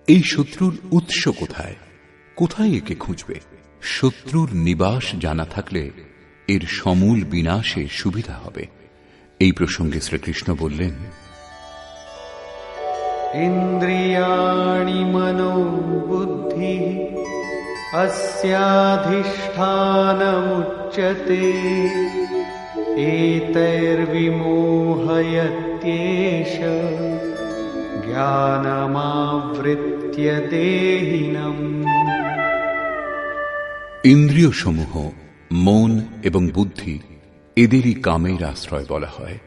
এই শত্রুর উৎস কোথায়, কোথায় একে খুঁজবে? শত্রুর নিবাস জানা থাকলে এর সমূল বিনাশে সুবিধা হবে। এই প্রসঙ্গে শ্রীকৃষ্ণ বললেন, ইন্দ্রিয়াণি মনো বুদ্ধি अस्याधिष्ठानमुच्यते एतैर्विमोहयत्येष ज्ञानमावृत्य देहिनम्। ইন্দ্রিয় সমূহ মন এবং বুদ্ধি এদেরই কামের আশ্রয় বলা হয়।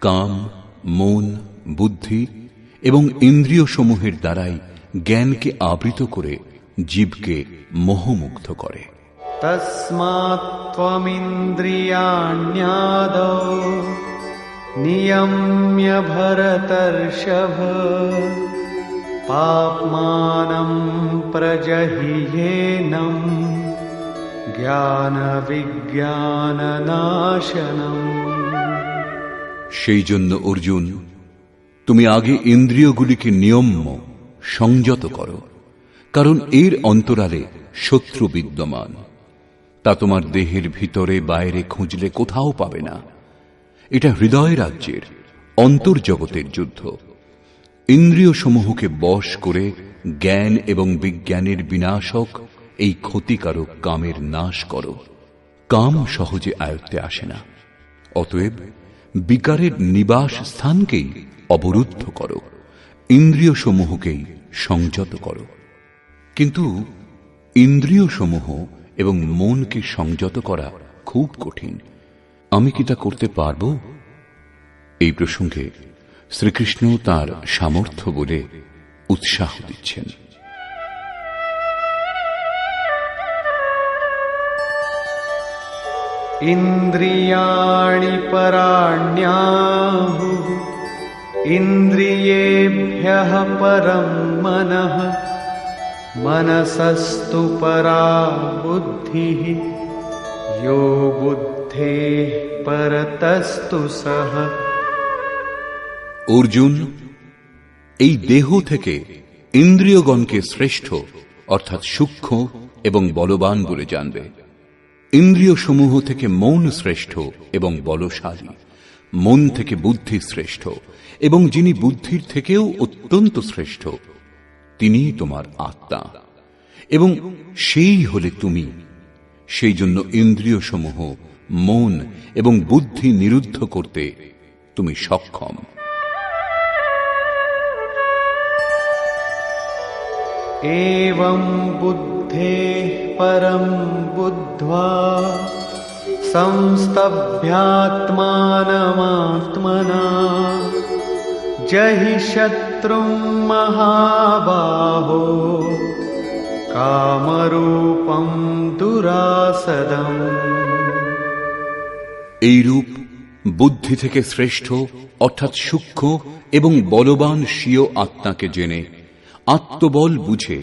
কাম, মন, বুদ্ধি এবং ইন্দ্রিয় সমূহের দ্বারাই জ্ঞানকে আবৃত করে জীবকে মোহমুগ্ধ করে। তস্মাৎ ত্বমিন্দ্রিয়াণ্যাদৌ নিয়ম্য ভরতর্ষভ পাপ্মানং প্রজহিয়েনং জ্ঞান বিজ্ঞাননাশনম। সেই জন্য অর্জুন, তুমি আগে ইন্দ্রিয়গুলিকে নিয়ম্য সংযত করো, কারণ এর অন্তরালে শত্রু বিদ্যমান। তা তোমার দেহের ভিতরে বাইরে খুঁজলে কোথাও পাবে না। এটা হৃদয় রাজ্যের অন্তর্জগতের যুদ্ধ। ইন্দ্রিয় সমূহকে বশ করে জ্ঞান এবং বিজ্ঞানের বিনাশক এই ক্ষতিকারক কামের নাশ করো। কাম সহজে আয়ত্তে আসে না, অতএব বিকারের নিবাস স্থানকেই অবরুদ্ধ করো, ইন্দ্রিয় সমূহকেই সংযত করো। কিন্তু ইন্দ্রিয় সমূহ এবং মনকে সংযত করা খুব কঠিন। আমি কি তা করতে পারব? এই প্রসঙ্গে শ্রীকৃষ্ণ তাঁর সামর্থ্য বলে উৎসাহ দিচ্ছেন। ইন্দ্রিয়াণি পরাণ্যাহুঃ ইন্দ্রিয়েভ্যঃ পরম মনঃ মনসস্তু পরা বুদ্ধিঃ ইয়ো বুদ্ধেঃ পরতস্তু সঃ। অর্জুন, এই দেহ থেকে ইন্দ্রিয়গণকে শ্রেষ্ঠ অর্থাৎ সূক্ষ্ম এবং বলবান বলে জানবে। ইন্দ্রিয় সমূহ থেকে মন শ্রেষ্ঠ এবং বলশালী, মন থেকে বুদ্ধি শ্রেষ্ঠ, এবং যিনি বুদ্ধির থেকেও অত্যন্ত শ্রেষ্ঠ তিনি তোমার আত্মা, এবং সেই হলে তুমি। সেই জন্য ইন্দ্রিয় সমূহ, মন এবং বুদ্ধি নিরুদ্ধ করতে তুমি সক্ষম। एवं बुद्धेः परं बुद्ध्वा संस्तभ्यात्मानमात्मना जहि शत्रुं महाबाहो कामरूपं दुरासदम्। এই রূপ বুদ্ধি থেকে শ্রেষ্ঠ অর্থাৎ সূক্ষ্ম এবং বলবান স্বীয় আত্মাকে জেনে আত্মবল বুঝে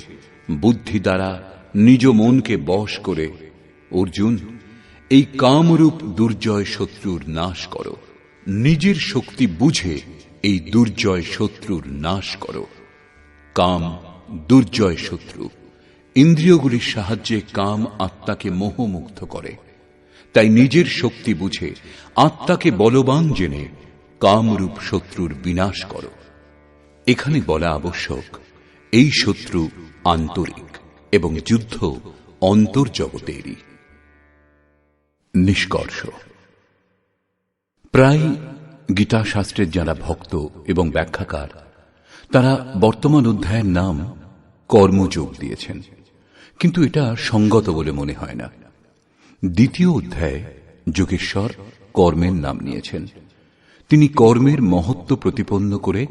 বুদ্ধি দ্বারা নিজ মনকে বশ করে অর্জুন এই কামরূপ দুর্জয় শত্রুর নাশ করো। নিজের শক্তি বুঝে এই দুর্জয় শত্রুর নাশ করো। কাম দুর্জয় শত্রু। ইন্দ্রিয়গুলির সাহায্যে কাম আত্মাকে মোহমুগ্ধ করে। তাই নিজের শক্তি বুঝে আত্মাকে বলবান জেনে কামরূপ শত্রুর বিনাশ করো। এখানে বলা আবশ্যক, এই শত্রু আন্তরিক এবং যুদ্ধ অন্তর্জগতেরই। নিষ্কর্ষ, প্রায় গীতা শাস্ত্রের যারা ভক্ত এবং ব্যাখ্যাকার তারা বর্তমান অধ্যায়ের নাম কর্মযোগ দিয়েছেন, কিন্তু এটা সঙ্গত বলে মনে হয় না। দ্বিতীয় অধ্যায়ে যোগেশ্বর কর্মের নাম নিয়েছেন। তিনি কর্মের মহত্ব প্রতিপন্ন করে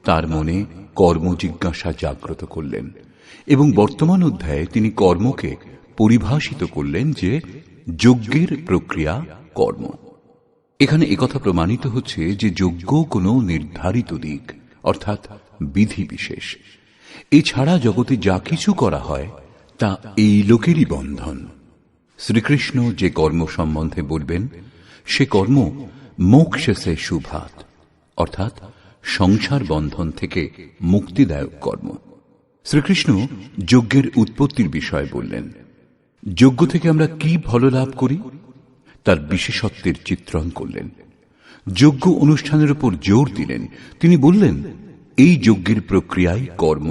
তার মনে কর্মজিজ্ঞাসা জাগ্রত করলেন, এবং বর্তমান অধ্যায়ে তিনি কর্মকে পরিভাষিত করলেন যে যজ্ঞের প্রক্রিয়া কর্ম। এখানে একথা প্রমাণিত হচ্ছে যে যজ্ঞ কোনো নির্ধারিত দিক অর্থাৎ বিধি বিশেষ। এছাড়া জগতে যা কিছু করা হয় তা এই লোকেরই বন্ধন। শ্রীকৃষ্ণ যে কর্ম সম্বন্ধে বলবেন সে কর্ম মোক্ষসে শুভাত অর্থাৎ সংসার বন্ধন থেকে মুক্তিদায়ক কর্ম। শ্রীকৃষ্ণ যজ্ঞের উৎপত্তির বিষয়ে বললেন। যজ্ঞ থেকে আমরা কি ফল লাভ করি তার বিশেষত্বের চিত্রণ করলেন। যজ্ঞ অনুষ্ঠানের উপর জোর দিলেন। তিনি বললেন, এই যজ্ঞের প্রক্রিয়াই কর্ম।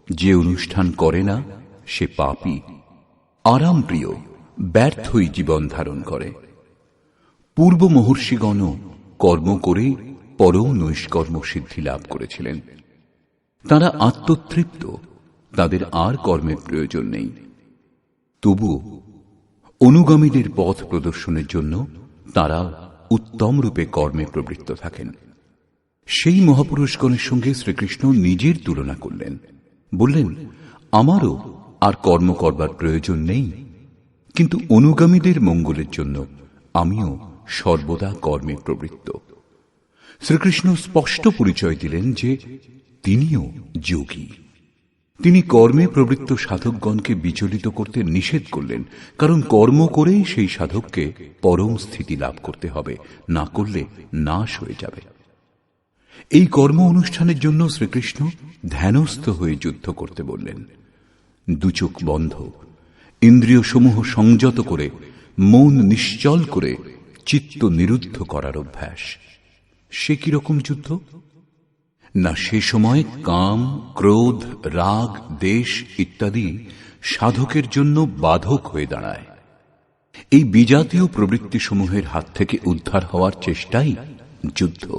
যে অনুষ্ঠান করে না সে পাপী, আরাম প্রিয়, ব্যর্থই জীবন ধারণ করে। পূর্ব মহর্ষিগণও কর্ম করে পরম নৈষ্কর্ম সিদ্ধি লাভ করেছিলেন। তারা আত্মতৃপ্ত, তাদের আর কর্মের প্রয়োজন নেই। তবুও অনুগামীদের পথ প্রদর্শনের জন্য তারা উত্তম রূপে কর্মে প্রবৃত্ত থাকেন। সেই মহাপুরুষগণের সঙ্গে শ্রীকৃষ্ণ নিজের তুলনা করলেন। বললেন, আমারও আর কর্ম করবার প্রয়োজন নেই, কিন্তু অনুগামীদের মঙ্গলের জন্য আমিও সর্বদা কর্মে প্রবৃত্ত। শ্রীকৃষ্ণ স্পষ্ট পরিচয় দিলেন যে তিনিও যোগী। তিনি কর্মে প্রবৃত্ত সাধকগণকে বিচলিত করতে নিষেধ করলেন, কারণ কর্ম করেই সেই সাধককে পরম স্থিতি লাভ করতে হবে, না করলে নাশ হয়ে যাবে। এই কর্ম অনুষ্ঠানের জন্য শ্রীকৃষ্ণ ধ্যানস্থ হয়ে যুদ্ধ করতে বললেন। দুচোখ বন্ধ, ইন্দ্রিয় সমূহ সংযত করে, মন নিশ্চল করে চিত্ত নিরুদ্ধ করার অভ্যাস। সে কিরকম যুদ্ধ? না সে সময় কাম, ক্রোধ, রাগ, দেশ ইত্যাদি সাধকের জন্য বাধক হয়ে দাঁড়ায়। এই বিজাতীয় প্রবৃত্তিসমূহের হাত থেকে উদ্ধার হওয়ার চেষ্টাই যুদ্ধ।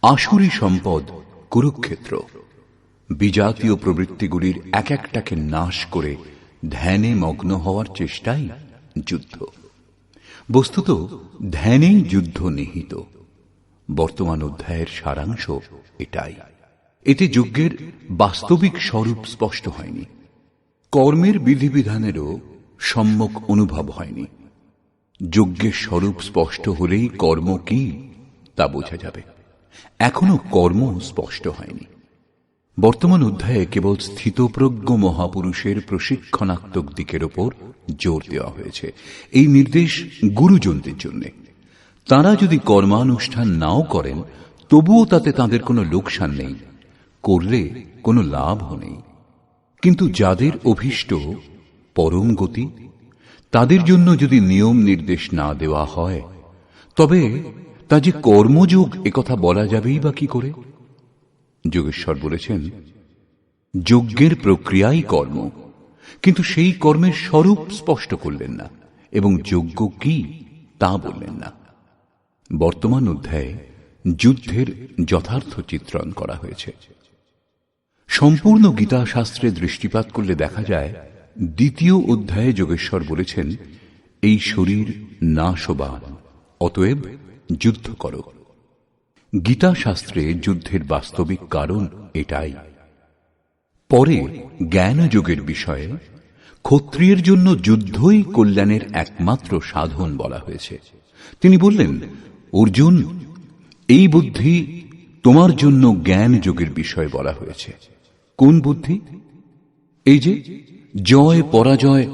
আসুরী সম্পদ কুরুক্ষেত্র। বিজাতীয় প্রবৃত্তিগুলির এক একটাকে নাশ করে ধ্যানে মগ্ন হওয়ার চেষ্টাই যুদ্ধ। বস্তুত ধ্যানেই যুদ্ধ নিহিত। বর্তমান অধ্যায়ের সারাংশ এটাই। এতে যজ্ঞের বাস্তবিক স্বরূপ স্পষ্ট হয়নি, কর্মের বিধিবিধানেরও সম্যক অনুভব হয়নি। যজ্ঞের স্বরূপ স্পষ্ট হলেই কর্ম কি তা বোঝা যাবে। এখনো কর্ম স্পষ্ট হয়নি। বর্তমান অধ্যায়ে কেবল স্থিতপ্রজ্ঞ মহাপুরুষের প্রশিক্ষণাত্মক দিকের ওপর জোর দেওয়া হয়েছে। এই নির্দেশ গুরুজনদের জন্য। তাঁরা যদি কর্মানুষ্ঠান নাও করেন তবুও তাতে তাঁদের কোনো লোকসান নেই, করলে কোনো লাভও নেই। কিন্তু যাদের অভীষ্ট পরম গতি, তাদের জন্য যদি নিয়ম নির্দেশ না দেওয়া হয় তবে তা যে কর্মযোগ একথা বলা যাবেই বা কি করে? যোগেশ্বর বলেছেন, যজ্ঞের প্রক্রিয়াই কর্ম, কিন্তু সেই কর্মের স্বরূপ স্পষ্ট করলেন না এবং যজ্ঞ কি তা বললেন না। বর্তমান অধ্যায়ে যুদ্ধের যথার্থ চিত্রণ করা হয়েছে। সম্পূর্ণ গীতা শাস্ত্রে দৃষ্টিপাত করলে দেখা যায়, দ্বিতীয় অধ্যায়ে যোগেশ্বর বলেছেন, এই শরীর নাশবান, অতএব যুদ্ধ করো। গীতা শাস্ত্রে যুদ্ধের বাস্তবিক কারণ এটাই। পরে জ্ঞান যোগের বিষয়ে ক্ষত্রিয়ের জন্য যুদ্ধই কল্যাণের একমাত্র সাধন বলা হয়েছে। তিনি বললেন, অর্জুন, এই বুদ্ধি তোমার জন্য জ্ঞান যোগের বিষয় বলা হয়েছে। কোন বুদ্ধি? এই যে জয় পরাজয়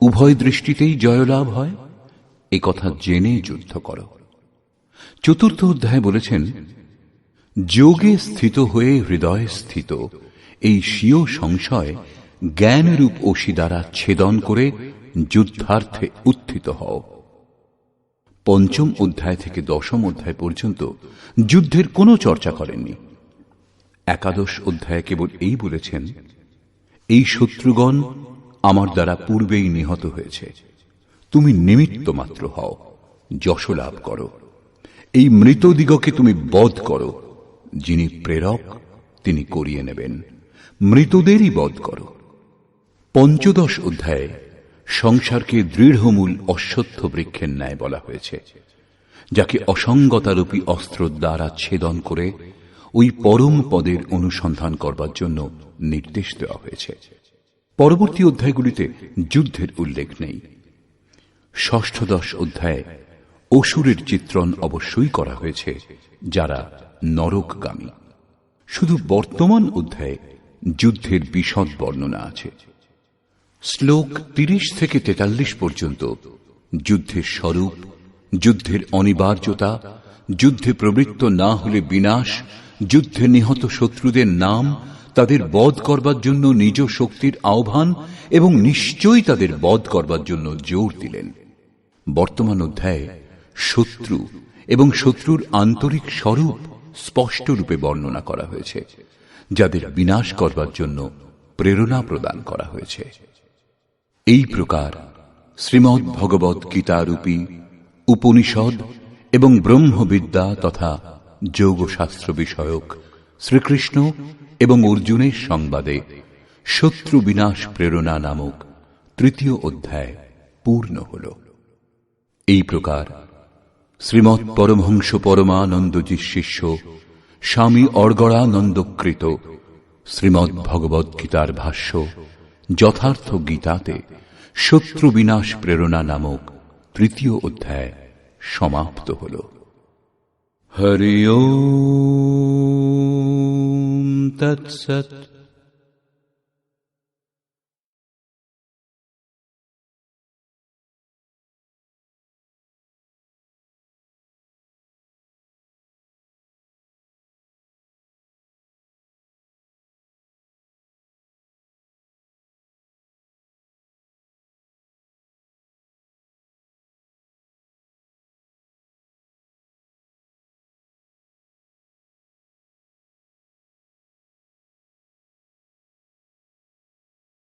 উভয় দৃষ্টিতেই জয়লাভ হয়, এ কথা জেনে যুদ্ধ করো। চতুর্থ অধ্যায় বলেছেন, যোগে স্থিত হয়ে হৃদয়ে স্থিত এই স্বীয় সংশয় জ্ঞানরূপ অসি দ্বারা ছেদন করে যুদ্ধার্থে উত্থিত হও। পঞ্চম অধ্যায় থেকে দশম অধ্যায় পর্যন্ত যুদ্ধের কোনো চর্চা করেননি। একাদশ অধ্যায়ে কেবল এই বলেছেন, এই শত্রুগণ আমার দ্বারা পূর্বেই নিহত হয়েছে, তুমি নিমিত্ত মাত্র হও, যশ লাভ করো। এই মৃতদিগকে তুমি বধ করো, যিনি প্রেরক তিনি করিয়ে নেবেন, মৃতদেরই বধ করো। পঞ্চদশ অধ্যায়ে সংসারকে দৃঢ়মূল অশ্বত্থ বৃক্ষের ন্যায় বলা হয়েছে, যাকে অসঙ্গতারূপী অস্ত্র দ্বারা ছেদন করে ওই পরম পদের অনুসন্ধান করবার জন্য নির্দেশ দেওয়া হয়েছে। পরবর্তী অধ্যায়গুলিতে যুদ্ধের উল্লেখ নেই। ষষ্ঠদশ অধ্যায়ে অসুরের চিত্রণ অবশ্যই করা হয়েছে, যারা নরকগামী। শুধু বর্তমান অধ্যায়ে যুদ্ধের বিশদ বর্ণনা আছে। শ্লোক 30 থেকে 43 পর্যন্ত যুদ্ধের স্বরূপ, যুদ্ধের অনিবার্যতা, যুদ্ধে প্রবৃত্ত না হলে বিনাশ, যুদ্ধে নিহত শত্রুদের নাম, তাদের বধ করবার জন্য নিজ শক্তির আহ্বান এবং নিশ্চয়ই তাদের বধ করবার জন্য জোর দিলেন। বর্তমান অধ্যায়ে শত্রু এবং শত্রুর আন্তরিক স্বরূপ স্পষ্ট রূপে বর্ণনা করা হয়েছে, যাদের বিনাশ করবার জন্য প্রেরণা প্রদান করা হয়েছে। এই প্রকার শ্রীমদ্ ভগবৎ গীতারূপী উপনিষদ এবং ব্রহ্মবিদ্যা তথা যোগশাস্ত্র বিষয়ক শ্রীকৃষ্ণ এবং অর্জুনের সংবাদে শত্রু বিনাশ প্রেরণা নামক তৃতীয় অধ্যায় পূর্ণ হল। এই প্রকার শ্রীমৎ পরমহংস পরমানন্দজির শিষ্য স্বামী অর্গড়ানন্দকৃত শ্রীমদ্ ভগবৎ গীতার ভাষ্য যথার্থ গীতাতে শত্রু বিনাশ প্রেরণা নামক তৃতীয় অধ্যায় সমাপ্ত হল। হরি ওম তৎসৎ।